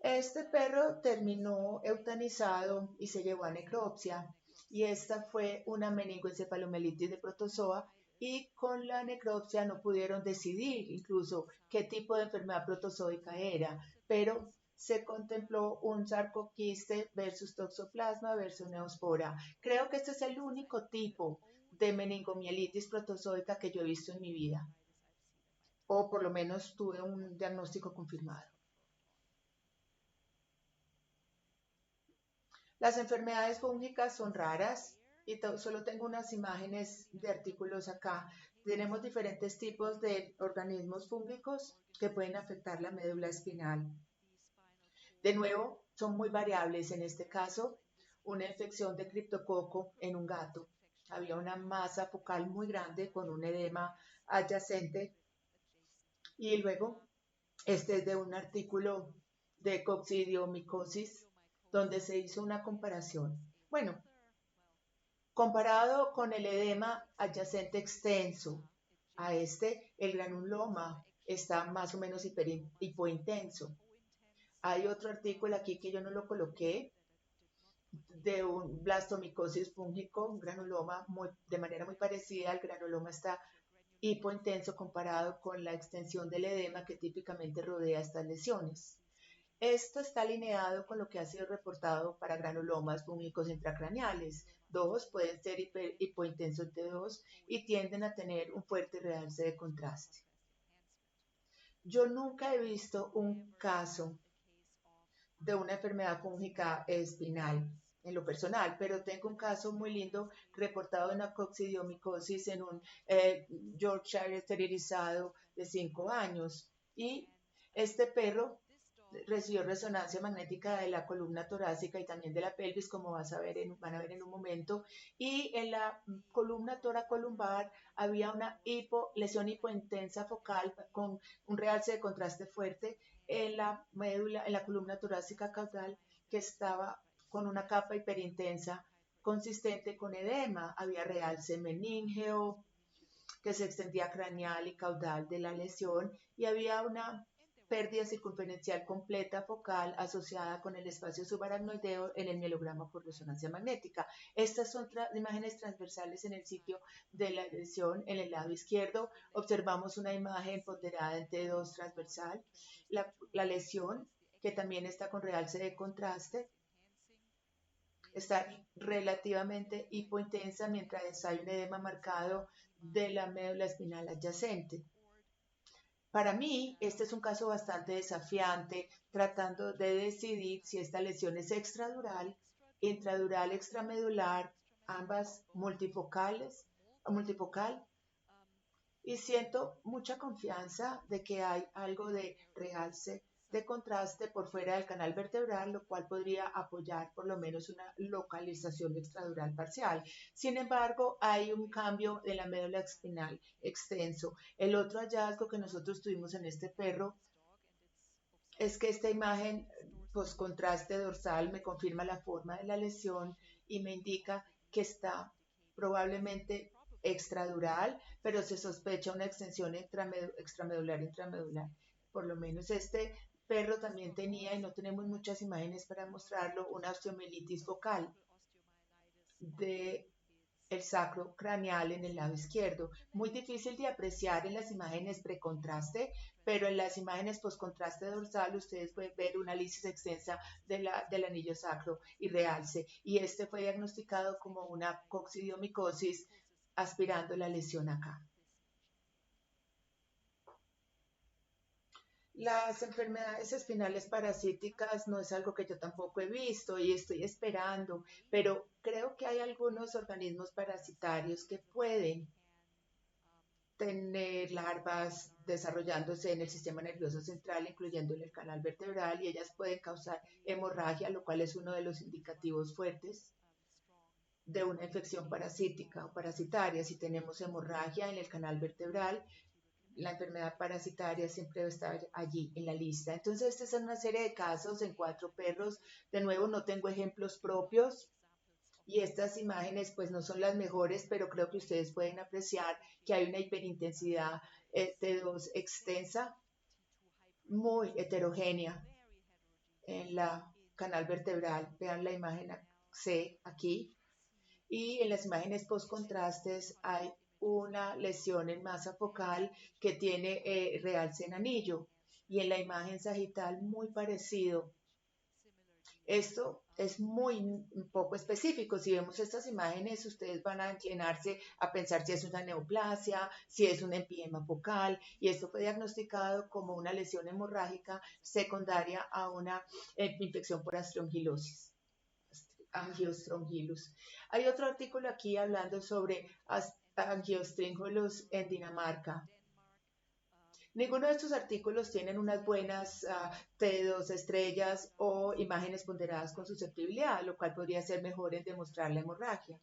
Este perro terminó eutanizado y se llevó a necropsia, y esta fue una meningoencefalomielitis de protozoa, y con la necropsia no pudieron decidir incluso qué tipo de enfermedad protozoica era, pero se contempló un sarcoquiste versus toxoplasma versus neospora. Creo que este es el único tipo de meningomielitis protozoica que yo he visto en mi vida, o por lo menos tuve un diagnóstico confirmado. Las enfermedades fúngicas son raras y solo tengo unas imágenes de artículos acá. Tenemos diferentes tipos de organismos fúngicos que pueden afectar la médula espinal. De nuevo, son muy variables. En este caso, una infección de criptococo en un gato. Había una masa focal muy grande con un edema adyacente. Y luego, este es de un artículo de coccidiomicosis, donde se hizo una comparación. Bueno, comparado con el edema adyacente extenso a el granuloma está más o menos hipointenso. Hay otro artículo aquí que yo no lo coloqué, de un blastomicosis fúngico, un granuloma de manera muy parecida. El granuloma está hipointenso comparado con la extensión del edema que típicamente rodea estas lesiones. Esto está alineado con lo que ha sido reportado para granulomas fúngicos intracraneales. 2 pueden ser hipointensos T2 y tienden a tener un fuerte realce de contraste. Yo nunca he visto un caso de una enfermedad fúngica espinal en lo personal, pero tengo un caso muy lindo reportado de una coccidiomicosis en un Yorkshire esterilizado de 5 años, y este perro recibió resonancia magnética de la columna torácica y también de la pelvis, como van a ver en un momento, y en la columna toracolumbar había una lesión hipointensa focal con un realce de contraste fuerte en la médula, en la columna torácica caudal, que estaba con una capa hiperintensa consistente con edema. Había realce meníngeo que se extendía craneal y caudal de la lesión, y había una pérdida circunferencial completa focal asociada con el espacio subaracnoideo en el mielograma por resonancia magnética. Estas son imágenes transversales en el sitio de la lesión. En el lado izquierdo observamos una imagen ponderada en T2 transversal. La lesión, que también está con realce de contraste, está relativamente hipointensa, mientras hay un edema marcado de la médula espinal adyacente. Para mí, este es un caso bastante desafiante, tratando de decidir si esta lesión es extradural, intradural, extramedular, ambas multifocal, y siento mucha confianza de que hay algo de realce de contraste por fuera del canal vertebral, lo cual podría apoyar por lo menos una localización extradural parcial. Sin embargo, hay un cambio de la médula espinal extenso. El otro hallazgo que nosotros tuvimos en este perro es que esta imagen post-contraste dorsal me confirma la forma de la lesión y me indica que está probablemente extradural, pero se sospecha una extensión extramedular. Por lo menos este perro también tenía, y no tenemos muchas imágenes para mostrarlo, una osteomielitis focal de el sacro craneal en el lado izquierdo. Muy difícil de apreciar en las imágenes precontraste, pero en las imágenes postcontraste dorsal ustedes pueden ver una lisis extensa del anillo sacro y realce. Y este fue diagnosticado como una coccidiomicosis aspirando la lesión acá. Las enfermedades espinales parasíticas no es algo que yo tampoco he visto y estoy esperando, pero creo que hay algunos organismos parasitarios que pueden tener larvas desarrollándose en el sistema nervioso central, incluyendo en el canal vertebral, y ellas pueden causar hemorragia, lo cual es uno de los indicativos fuertes de una infección parasítica o parasitaria. Si tenemos hemorragia en el canal vertebral, la enfermedad parasitaria siempre va a estar allí en la lista. Entonces, esta es una serie de casos en 4 perros. De nuevo, no tengo ejemplos propios y estas imágenes pues no son las mejores, pero creo que ustedes pueden apreciar que hay una hiperintensidad T2 extensa, muy heterogénea en la canal vertebral. Vean la imagen C aquí. Y en las imágenes post-contrastes hay una lesión en masa focal que tiene realce en anillo. Y en la imagen sagital muy parecido. Esto es muy poco específico. Si vemos estas imágenes, ustedes van a inclinarse a pensar si es una neoplasia, si es un empiema focal, y esto fue diagnosticado como una lesión hemorrágica secundaria a una infección por astrongilosis. Angiostrongylus. Hay otro artículo aquí hablando sobre Angiostrongylus en Dinamarca. Ninguno de estos artículos tienen unas buenas T2 estrellas o imágenes ponderadas con susceptibilidad, lo cual podría ser mejor en demostrar la hemorragia.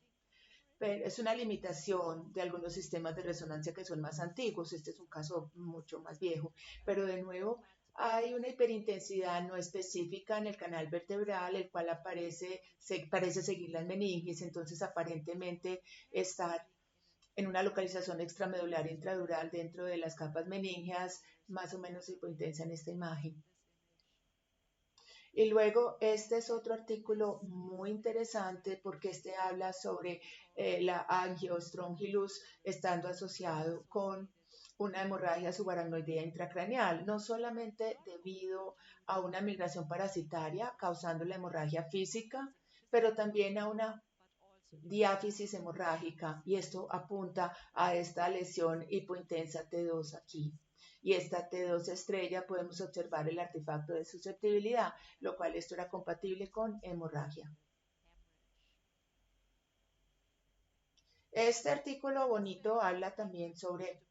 Pero es una limitación de algunos sistemas de resonancia que son más antiguos. Este es un caso mucho más viejo. Pero de nuevo, hay una hiperintensidad no específica en el canal vertebral, el cual parece seguir las meninges, entonces aparentemente estar en una localización extramedular intradural dentro de las capas meníngeas, más o menos hipointensa en esta imagen. Y luego este es otro artículo muy interesante porque este habla sobre la angiostrongylus estando asociado con una hemorragia subaracnoidea intracraneal, no solamente debido a una migración parasitaria causando la hemorragia física, pero también a una diáfisis hemorrágica, y esto apunta a esta lesión hipointensa T2 aquí. Y esta T2 estrella podemos observar el artefacto de susceptibilidad, lo cual esto era compatible con hemorragia. Este artículo bonito habla también sobre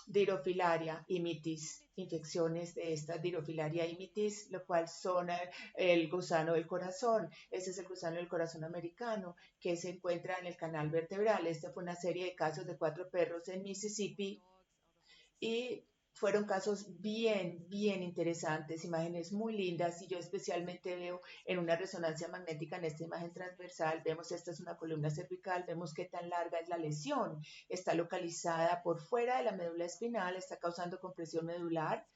Dirofilaria imitis, infecciones de esta Dirofilaria imitis, lo cual son el gusano del corazón. Ese es el gusano del corazón americano que se encuentra en el canal vertebral. Esta fue una serie de casos de 4 perros en Mississippi y fueron casos bien interesantes, imágenes muy lindas, y yo especialmente veo en una resonancia magnética en esta imagen transversal, vemos esta es una columna cervical, vemos qué tan larga es la lesión, está localizada por fuera de la médula espinal, está causando compresión medular,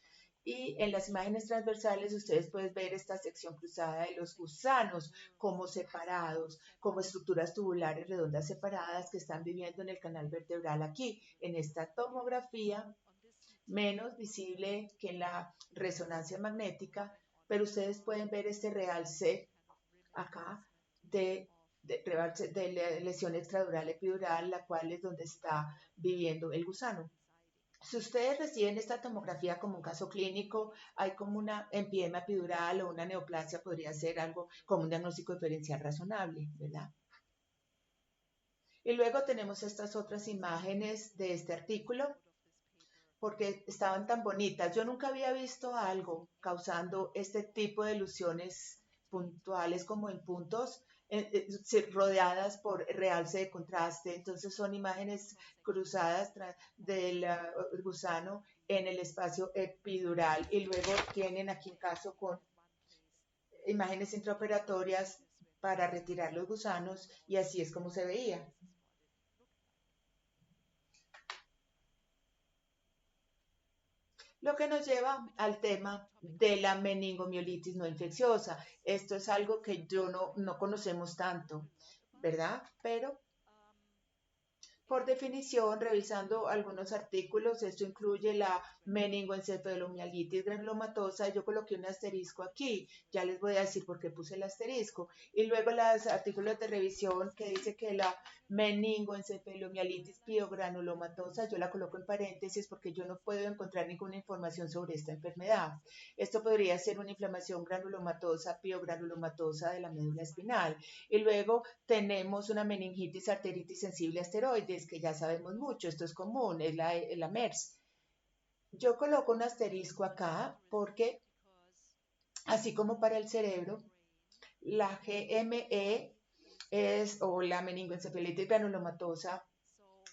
y en las imágenes transversales ustedes pueden ver esta sección cruzada de los gusanos como separados, como estructuras tubulares redondas separadas que están viviendo en el canal vertebral aquí, en esta tomografía, menos visible que en la resonancia magnética, pero ustedes pueden ver este realce acá de lesión extradural epidural, la cual es donde está viviendo el gusano. Si ustedes reciben esta tomografía como un caso clínico, hay como una empiema epidural o una neoplasia, podría ser algo como un diagnóstico diferencial razonable, ¿verdad? Y luego tenemos estas otras imágenes de este artículo, porque estaban tan bonitas. Yo nunca había visto algo causando este tipo de ilusiones puntuales como en puntos, rodeadas por realce de contraste. Entonces son imágenes cruzadas del gusano en el espacio epidural. Y luego tienen aquí un caso con imágenes intraoperatorias para retirar los gusanos, y así es como se veía. Lo que nos lleva al tema de la meningomielitis no infecciosa. Esto es algo que no conocemos tanto, ¿verdad? Pero por definición, revisando algunos artículos, esto incluye la meningoencefalomielitis granulomatosa. Yo coloqué un asterisco aquí, ya les voy a decir por qué puse el asterisco. Y luego los artículos de revisión que dice que la meningoencefalomielitis piogranulomatosa, yo la coloco en paréntesis porque yo no puedo encontrar ninguna información sobre esta enfermedad. Esto podría ser una inflamación granulomatosa, piogranulomatosa de la médula espinal. Y luego tenemos una meningitis arteritis sensible a esteroides, que ya sabemos mucho, esto es común, es la MERS. Yo coloco un asterisco acá porque, así como para el cerebro, la GME o la meningoencefalitis granulomatosa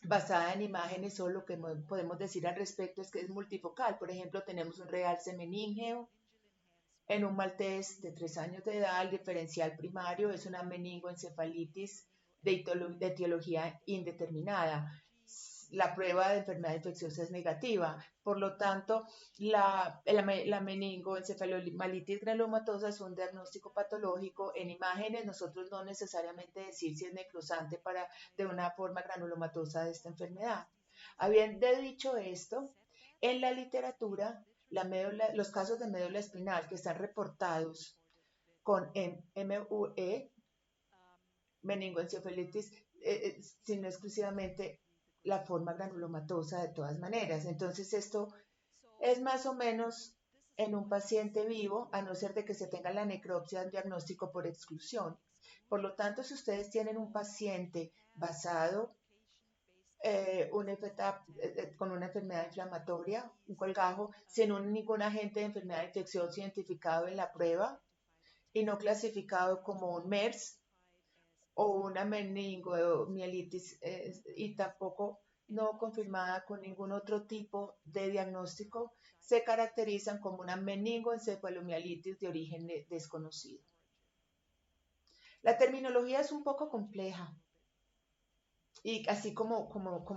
basada en imágenes, solo lo que podemos decir al respecto es que es multifocal. Por ejemplo, tenemos un realce meningeo en un maltés de 3 años de edad. El diferencial primario es una meningoencefalitis de etiología indeterminada. La prueba de enfermedad infecciosa es negativa. Por lo tanto, la meningoencefalitis granulomatosa es un diagnóstico patológico. En imágenes, nosotros no necesariamente decir si es necrosante de una forma granulomatosa de esta enfermedad. Habiendo dicho esto, en la literatura, los casos de médula espinal que están reportados con MUE, meningoencefalitis, sino exclusivamente la forma granulomatosa de todas maneras. Entonces esto es más o menos en un paciente vivo, a no ser de que se tenga la necropsia en diagnóstico por exclusión. Por lo tanto, si ustedes tienen un paciente basado con una enfermedad inflamatoria, un colgajo, sin ningún agente de enfermedad infecciosa identificado en la prueba y no clasificado como un MERS o una meningomielitis y tampoco no confirmada con ningún otro tipo de diagnóstico, se caracterizan como una meningoencefalomielitis de origen desconocido. La terminología es un poco compleja y así como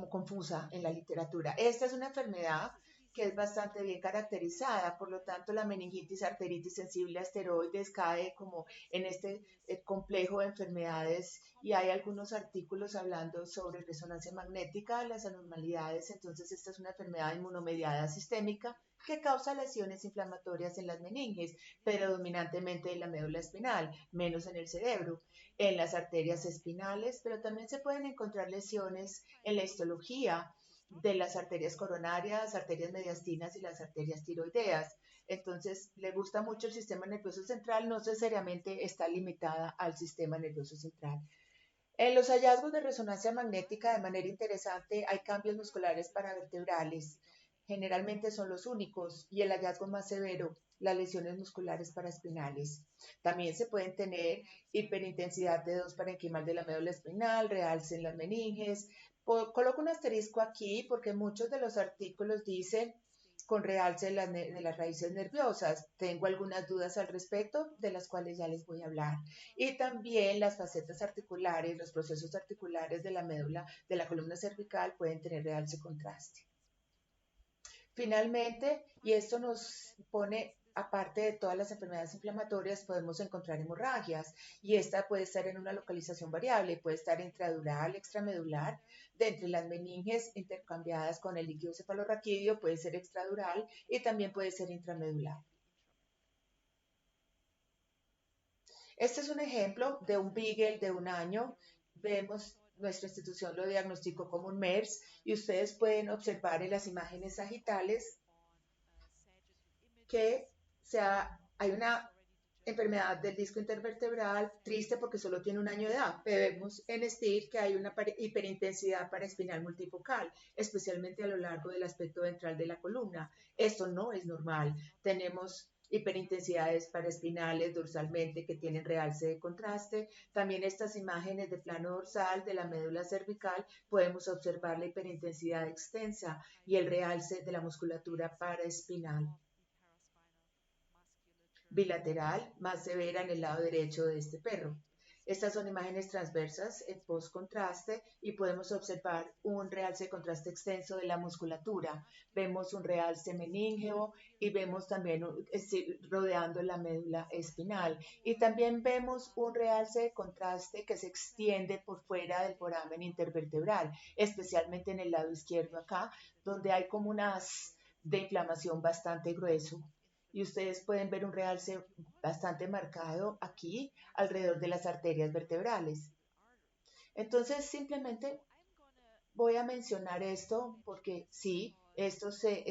confusa en la literatura. Esta es una enfermedad que es bastante bien caracterizada, por lo tanto la meningitis arteritis sensible a esteroides cae como en este complejo de enfermedades, y hay algunos artículos hablando sobre resonancia magnética, las anormalidades. Entonces esta es una enfermedad inmunomediada sistémica que causa lesiones inflamatorias en las meninges, predominantemente en la médula espinal, menos en el cerebro, en las arterias espinales, pero también se pueden encontrar lesiones en la histología de las arterias coronarias, arterias mediastinas y las arterias tiroideas. Entonces, le gusta mucho el sistema nervioso central, no necesariamente está limitada al sistema nervioso central. En los hallazgos de resonancia magnética, de manera interesante, hay cambios musculares paravertebrales. Generalmente son los únicos, y el hallazgo más severo, las lesiones musculares paraespinales. También se pueden tener hiperintensidad de 2 parenquimal de la médula espinal, realce en las meninges. Coloco un asterisco aquí porque muchos de los artículos dicen con realce de las raíces nerviosas. Tengo algunas dudas al respecto, de las cuales ya les voy a hablar. Y también las facetas articulares, los procesos articulares de la médula, de la columna cervical, pueden tener realce contraste. Finalmente, y esto nos pone, aparte de todas las enfermedades inflamatorias, podemos encontrar hemorragias, y esta puede estar en una localización variable, puede estar intradural, extramedular, de entre las meninges intercambiadas con el líquido cefalorraquídeo, puede ser extradural y también puede ser intramedular. Este es un ejemplo de un Beagle de 1 año. Vemos, nuestra institución lo diagnosticó como un MERS, y ustedes pueden observar en las imágenes sagitales que hay una enfermedad del disco intervertebral, triste porque solo tiene 1 año de edad. Vemos en STIR que hay una hiperintensidad paraespinal multifocal, especialmente a lo largo del aspecto ventral de la columna. Esto no es normal. Tenemos hiperintensidades paraespinales dorsalmente que tienen realce de contraste. También estas imágenes de plano dorsal de la médula cervical podemos observar la hiperintensidad extensa y el realce de la musculatura paraespinal bilateral más severa en el lado derecho de este perro. Estas son imágenes transversas en post-contraste y podemos observar un realce de contraste extenso de la musculatura. Vemos un realce meníngeo y vemos también rodeando la médula espinal. Y también vemos un realce de contraste que se extiende por fuera del foramen intervertebral, especialmente en el lado izquierdo acá, donde hay como unas de inflamación bastante grueso. Y ustedes pueden ver un realce bastante marcado aquí alrededor de las arterias vertebrales. Entonces, simplemente voy a mencionar esto porque sí, esto se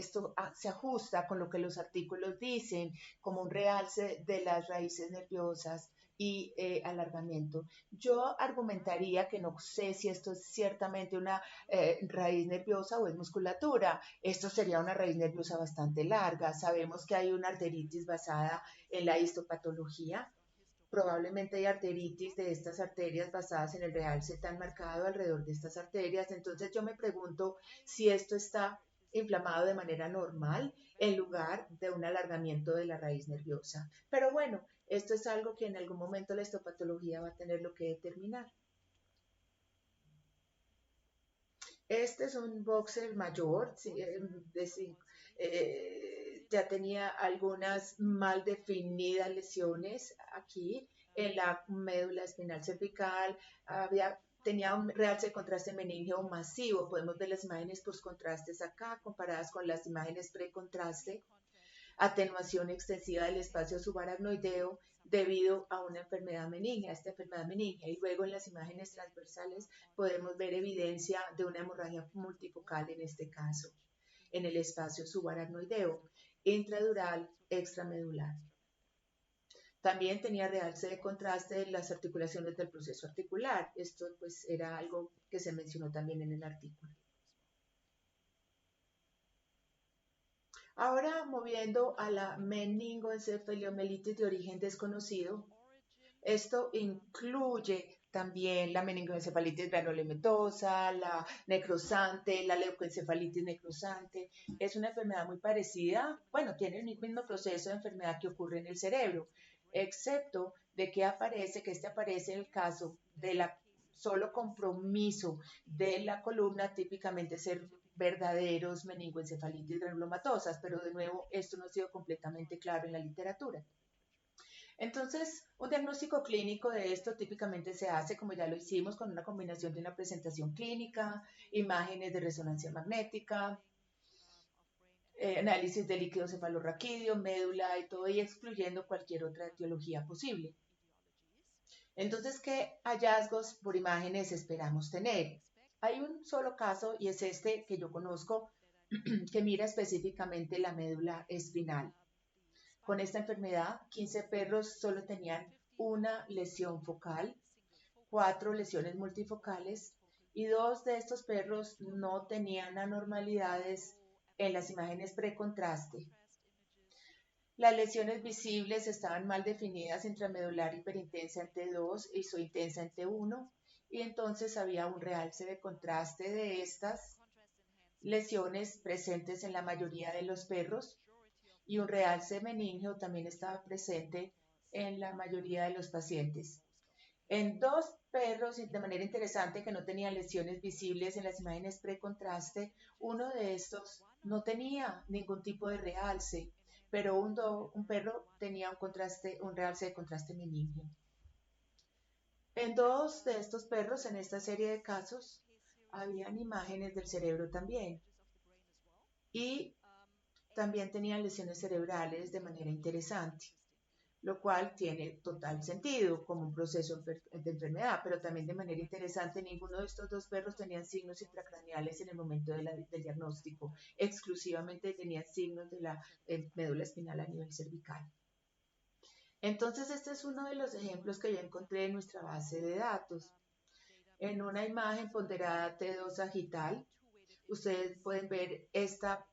ajusta con lo que los artículos dicen, como un realce de las raíces nerviosas y alargamiento. Yo argumentaría que no sé si esto es ciertamente una raíz nerviosa o es musculatura. Esto sería una raíz nerviosa bastante larga. Sabemos que hay una arteritis basada en la histopatología. Probablemente hay arteritis de estas arterias basadas en el realce tan marcado alrededor de estas arterias. Entonces yo me pregunto si esto está inflamado de manera normal en lugar de un alargamiento de la raíz nerviosa. Pero bueno, esto es algo que en algún momento la histopatología va a tener lo que determinar. Este es un boxer mayor, ya tenía algunas mal definidas lesiones aquí en la médula espinal cervical, tenía un realce de contraste meningeo masivo. Podemos ver las imágenes postcontrastes acá comparadas con las imágenes precontraste. Atenuación extensiva del espacio subaracnoideo debido a una enfermedad meningea, esta enfermedad meningea. Y luego en las imágenes transversales podemos ver evidencia de una hemorragia multifocal en este caso, en el espacio subaracnoideo, intradural, extramedular. También tenía realce de contraste en las articulaciones del proceso articular. Esto pues era algo que se mencionó también en el artículo. Ahora moviendo a la meningoencefaliomelitis de origen desconocido. Esto incluye también la meningoencefalitis granulomatosa, la necrosante, la leucoencefalitis necrosante. Es una enfermedad muy parecida, bueno, tiene el mismo proceso de enfermedad que ocurre en el cerebro, excepto de que este aparece en el caso de la solo compromiso de la columna, típicamente ser verdaderos meningoencefalitis granulomatosas, pero de nuevo esto no ha sido completamente claro en la literatura. Entonces, un diagnóstico clínico de esto típicamente se hace, como ya lo hicimos, con una combinación de una presentación clínica, imágenes de resonancia magnética, análisis de líquido cefalorraquídeo, médula y todo, y excluyendo cualquier otra etiología posible. Entonces, ¿qué hallazgos por imágenes esperamos tener? Hay un solo caso y es este que yo conozco que mira específicamente la médula espinal. Con esta enfermedad, 15 perros solo tenían una lesión focal, 4 lesiones multifocales y 2 de estos perros no tenían anormalidades en las imágenes precontraste. Las lesiones visibles estaban mal definidas intramedular hiperintensa en T2 y isointensa en T1, y entonces había un realce de contraste de estas lesiones presentes en la mayoría de los perros, y un realce meningeo también estaba presente en la mayoría de los pacientes. En 2 perros, de manera interesante, que no tenían lesiones visibles en las imágenes precontraste, uno de estos no tenía ningún tipo de realce, pero un perro tenía un realce de contraste meningeo. En 2 de estos perros, en esta serie de casos, habían imágenes del cerebro también. Y también tenían lesiones cerebrales de manera interesante, lo cual tiene total sentido como un proceso de enfermedad, pero también de manera interesante, ninguno de estos 2 perros tenían signos intracraneales en el momento del diagnóstico, exclusivamente tenían signos de la médula espinal a nivel cervical. Entonces, este es uno de los ejemplos que yo encontré en nuestra base de datos. En una imagen ponderada T2 sagital, ustedes pueden ver esta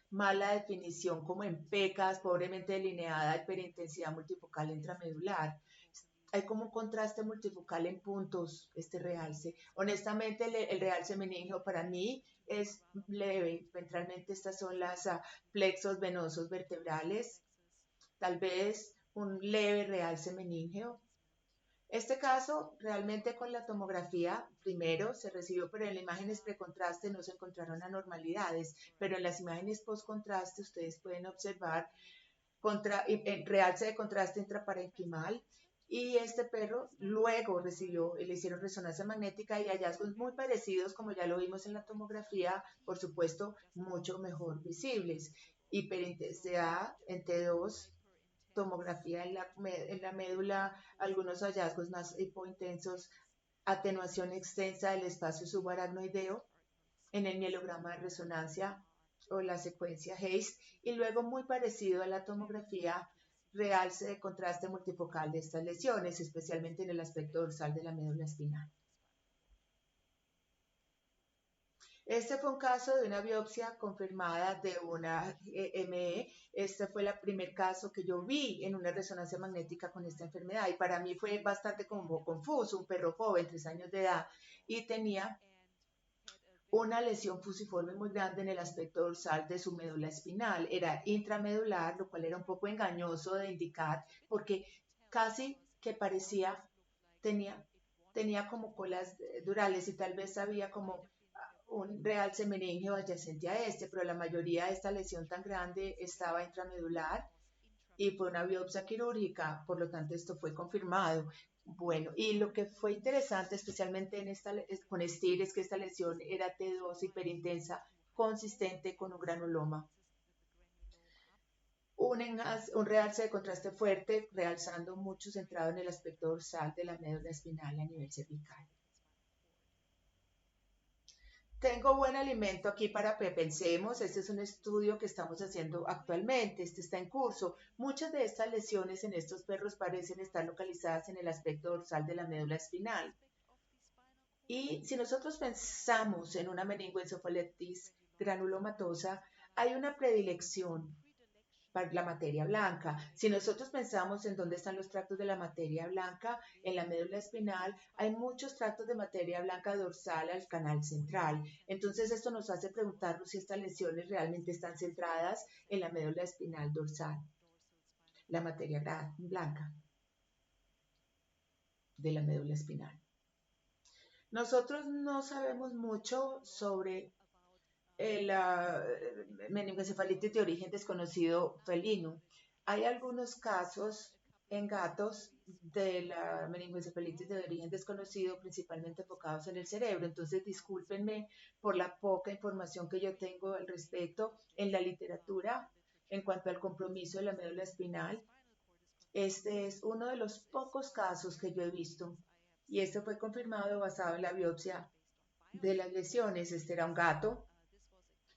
mala definición como en pecas, pobremente delineada, hiperintensidad multifocal intramedular. Hay como un contraste multifocal en puntos, este realce. Honestamente, el realce meningeo para mí es leve. Ventralmente estas son las plexos venosos vertebrales. Tal vez un leve realce meningeo. Este caso, realmente con la tomografía, primero se recibió, pero en las imágenes precontraste no se encontraron anormalidades, pero en las imágenes postcontraste ustedes pueden observar realce de contraste intraparenquimal, y este perro luego le hicieron resonancia magnética y hallazgos muy parecidos, como ya lo vimos en la tomografía, por supuesto, mucho mejor visibles. Hiperintensidad en T2, tomografía en la médula, algunos hallazgos más hipointensos, atenuación extensa del espacio subaracnoideo en el mielograma de resonancia o la secuencia Hayes, y luego muy parecido a la tomografía, realce de contraste multifocal de estas lesiones, especialmente en el aspecto dorsal de la médula espinal. Este fue un caso de una biopsia confirmada de una ME. Este fue el primer caso que yo vi en una resonancia magnética con esta enfermedad, y para mí fue bastante como confuso. Un perro joven, 3 años de edad, y tenía una lesión fusiforme muy grande en el aspecto dorsal de su médula espinal. Era intramedular, lo cual era un poco engañoso de indicar, porque casi que parecía, tenía, tenía como colas durales, y tal vez había como un realce meningeo adyacente a este, pero la mayoría de esta lesión tan grande estaba intramedular y fue una biopsia quirúrgica, por lo tanto esto fue confirmado. Bueno, y lo que fue interesante, especialmente con STIR, es que esta lesión era T2 hiperintensa, consistente con un granuloma. Un realce de contraste fuerte, realzando mucho, centrado en el aspecto dorsal de la médula espinal a nivel cervical. Tengo buen alimento aquí para que pensemos. Este es un estudio que estamos haciendo actualmente. Este está en curso. Muchas de estas lesiones en estos perros parecen estar localizadas en el aspecto dorsal de la médula espinal. Y si nosotros pensamos en una meningoencefalitis granulomatosa, hay una predilección para la materia blanca. Si nosotros pensamos en dónde están los tractos de la materia blanca, en la médula espinal, hay muchos tractos de materia blanca dorsal al canal central. Entonces esto nos hace preguntarnos si estas lesiones realmente están centradas en la médula espinal dorsal, la materia blanca de la médula espinal. Nosotros no sabemos mucho sobre la meningoencefalitis de origen desconocido felino. Hay algunos casos en gatos de la meningoencefalitis de origen desconocido, principalmente enfocados en el cerebro. Entonces, discúlpenme por la poca información que yo tengo al respecto en la literatura en cuanto al compromiso de la médula espinal. Este es uno de los pocos casos que yo he visto, y esto fue confirmado basado en la biopsia de las lesiones. Este era un gato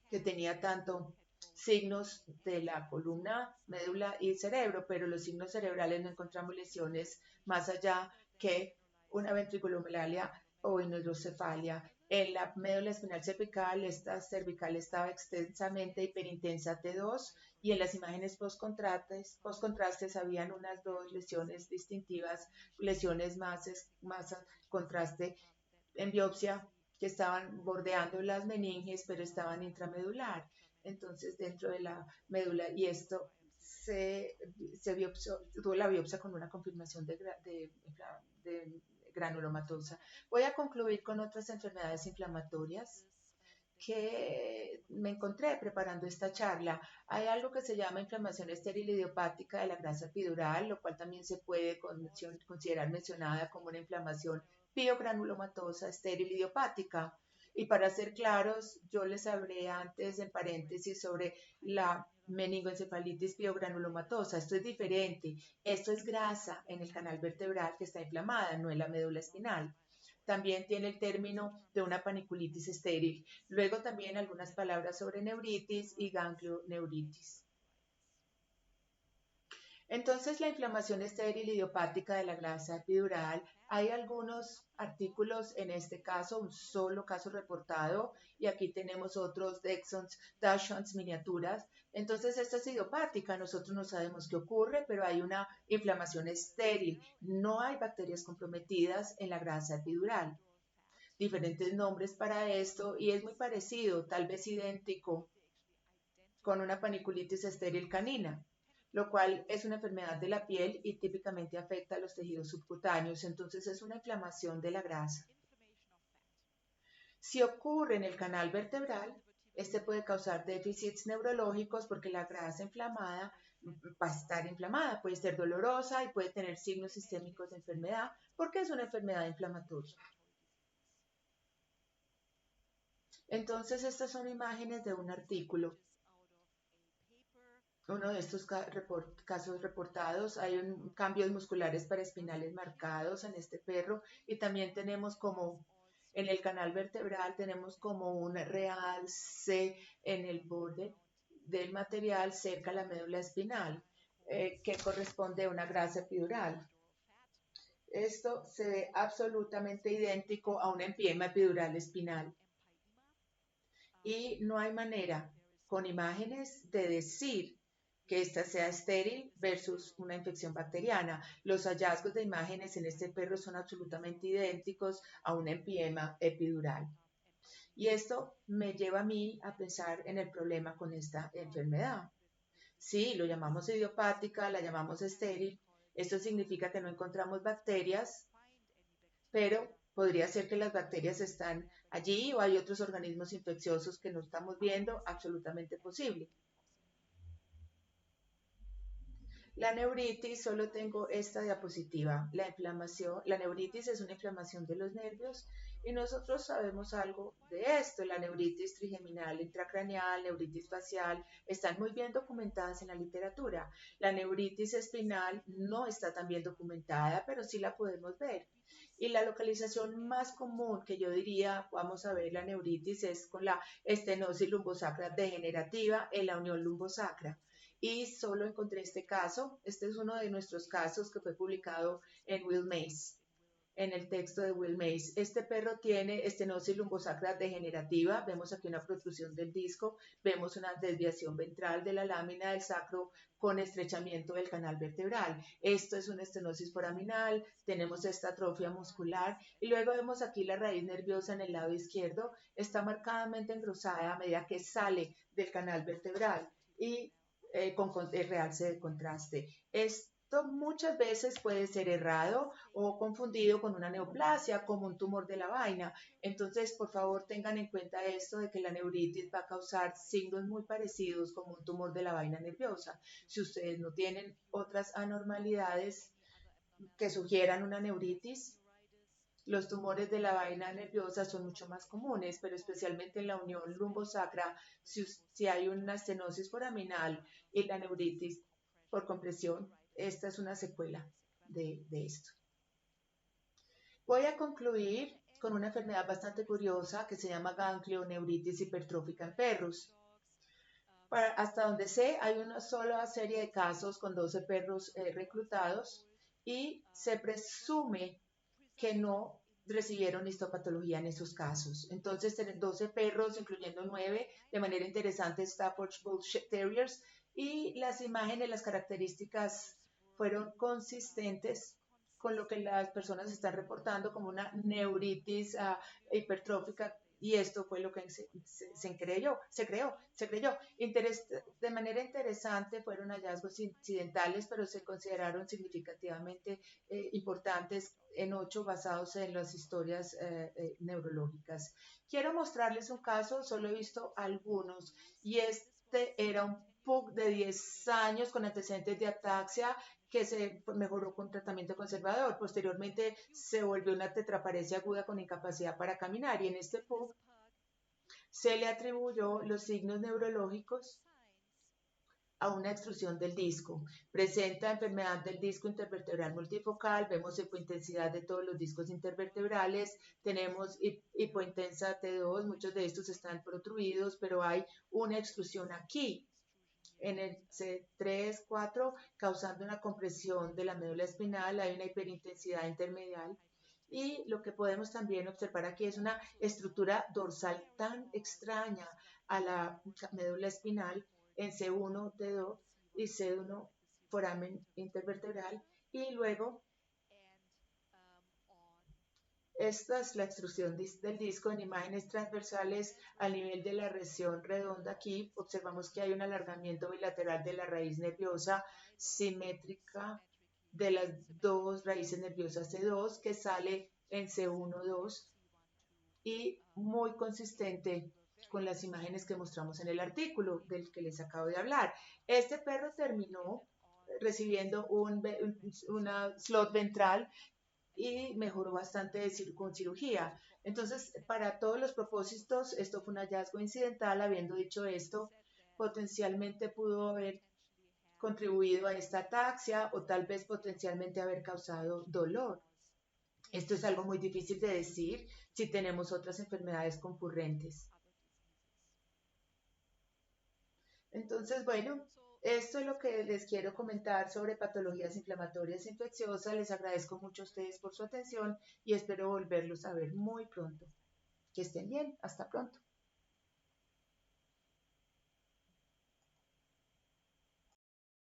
que tenía tanto signos de la columna, médula y cerebro, pero los signos cerebrales no encontramos lesiones más allá que una ventriculomalacia o hidrocefalia. En la médula espinal cervical, esta cervical estaba extensamente hiperintensa T2, y en las imágenes postcontrastes habían unas 2 lesiones distintivas, lesiones más contraste en biopsia, que estaban bordeando las meninges, pero estaban intramedular. Entonces, dentro de la médula, y esto tuvo la biopsia con una confirmación de granulomatosa. Voy a concluir con otras enfermedades inflamatorias que me encontré preparando esta charla. Hay algo que se llama inflamación estéril idiopática de la grasa epidural, lo cual también se puede considerar mencionada como una inflamación piogranulomatosa estéril idiopática. Y para ser claros, yo les hablé antes en paréntesis sobre la meningoencefalitis piogranulomatosa. Esto es diferente. Esto es grasa en el canal vertebral que está inflamada, no en la médula espinal. También tiene el término de una paniculitis estéril. Luego también algunas palabras sobre neuritis y ganglioneuritis. Entonces, la inflamación estéril idiopática de la grasa epidural, hay algunos artículos, en este caso, un solo caso reportado, y aquí tenemos otros Dachshunds miniaturas. Entonces, esta es idiopática, nosotros no sabemos qué ocurre, pero hay una inflamación estéril. No hay bacterias comprometidas en la grasa epidural. Diferentes nombres para esto, y es muy parecido, tal vez idéntico, con una paniculitis estéril canina. lo cual es una enfermedad de la piel y típicamente afecta a los tejidos subcutáneos. Entonces es una inflamación de la grasa. Si ocurre en el canal vertebral, este puede causar déficits neurológicos porque la grasa inflamada va a estar inflamada, puede ser dolorosa y puede tener signos sistémicos de enfermedad porque es una enfermedad inflamatoria. Entonces, estas son imágenes de un artículo. Uno de estos casos reportados, hay cambios musculares paraespinales marcados en este perro y también tenemos como en el canal vertebral tenemos como un realce en el borde del material cerca a la médula espinal que corresponde a una grasa epidural. Esto se ve absolutamente idéntico a un empiema epidural espinal y no hay manera con imágenes de decir que esta sea estéril versus una infección bacteriana. Los hallazgos de imágenes en este perro son absolutamente idénticos a un empiema epidural. Y esto me lleva a mí a pensar en el problema con esta enfermedad. Sí, lo llamamos idiopática, la llamamos estéril. Esto significa que no encontramos bacterias, pero podría ser que las bacterias están allí o hay otros organismos infecciosos que no estamos viendo, absolutamente posible. La neuritis, solo tengo esta diapositiva. La inflamación, la neuritis es una inflamación de los nervios y nosotros sabemos algo de esto. La neuritis trigeminal intracraneal, neuritis facial, están muy bien documentadas en la literatura. La neuritis espinal no está tan bien documentada, pero sí la podemos ver. Y la localización más común que yo diría, vamos a ver la neuritis, es con la estenosis lumbosacra degenerativa en la unión lumbosacra. Y solo encontré este caso. Este es uno de nuestros casos que fue publicado en Will Mays, en el texto de Will Mays. Este perro tiene estenosis lumbosacra degenerativa. Vemos aquí una protrusión del disco. Vemos una desviación ventral de la lámina del sacro con estrechamiento del canal vertebral. Esto es una estenosis foraminal. Tenemos esta atrofia muscular. Y luego vemos aquí la raíz nerviosa en el lado izquierdo. Está marcadamente engrosada a medida que sale del canal vertebral. Y con el realce de contraste. Esto muchas veces puede ser errado o confundido con una neoplasia, como un tumor de la vaina. Entonces, por favor, tengan en cuenta esto de que la neuritis va a causar signos muy parecidos como un tumor de la vaina nerviosa. Si ustedes no tienen otras anormalidades que sugieran una neuritis, los tumores de la vaina nerviosa son mucho más comunes, pero especialmente en la unión lumbosacra, si hay una estenosis foraminal y la neuritis por compresión, esta es una secuela de esto. Voy a concluir con una enfermedad bastante curiosa que se llama ganglioneuritis hipertrófica en perros. Hasta donde sé, hay una sola serie de casos con 12 perros reclutados y se presume que no recibieron histopatología en esos casos. Entonces, tienen 12 perros, incluyendo 9 de manera interesante Staffordshire Bull Terriers, y las imágenes, las características fueron consistentes con lo que las personas están reportando como una neuritis hipertrófica, y esto fue lo que se creyó. De manera interesante fueron hallazgos incidentales, pero se consideraron significativamente importantes en 8 basados en las historias neurológicas. Quiero mostrarles un caso, solo he visto algunos, y este era un pug de 10 años con antecedentes de ataxia que se mejoró con tratamiento conservador. Posteriormente se volvió una tetraparesia aguda con incapacidad para caminar y en este pug se le atribuyó los signos neurológicos a una extrusión del disco. Presenta enfermedad del disco intervertebral multifocal, vemos hipointensidad de todos los discos intervertebrales, tenemos hipointensa T2, muchos de estos están protruidos, pero hay una extrusión aquí en el C3, 4, causando una compresión de la médula espinal, hay una hiperintensidad intermedial. Y lo que podemos también observar aquí es una estructura dorsal tan extraña a la médula espinal en C1, T2 y C1 foramen intervertebral. Y luego Esta es la extrusión del disco en imágenes transversales al nivel de la región redonda. Aquí observamos que hay un alargamiento bilateral de la raíz nerviosa simétrica de las dos raíces nerviosas C2 que sale en C1-2 y muy consistente con las imágenes que mostramos en el artículo del que les acabo de hablar. Este perro terminó recibiendo una slot ventral y mejoró bastante con cirugía. Entonces, para todos los propósitos, esto fue un hallazgo incidental. Habiendo dicho esto, potencialmente pudo haber contribuido a esta ataxia o tal vez potencialmente haber causado dolor. Esto es algo muy difícil de decir si tenemos otras enfermedades concurrentes. Entonces, bueno, esto es lo que les quiero comentar sobre patologías inflamatorias infecciosas. Les agradezco mucho a ustedes por su atención y espero volverlos a ver muy pronto. Que estén bien. Hasta pronto.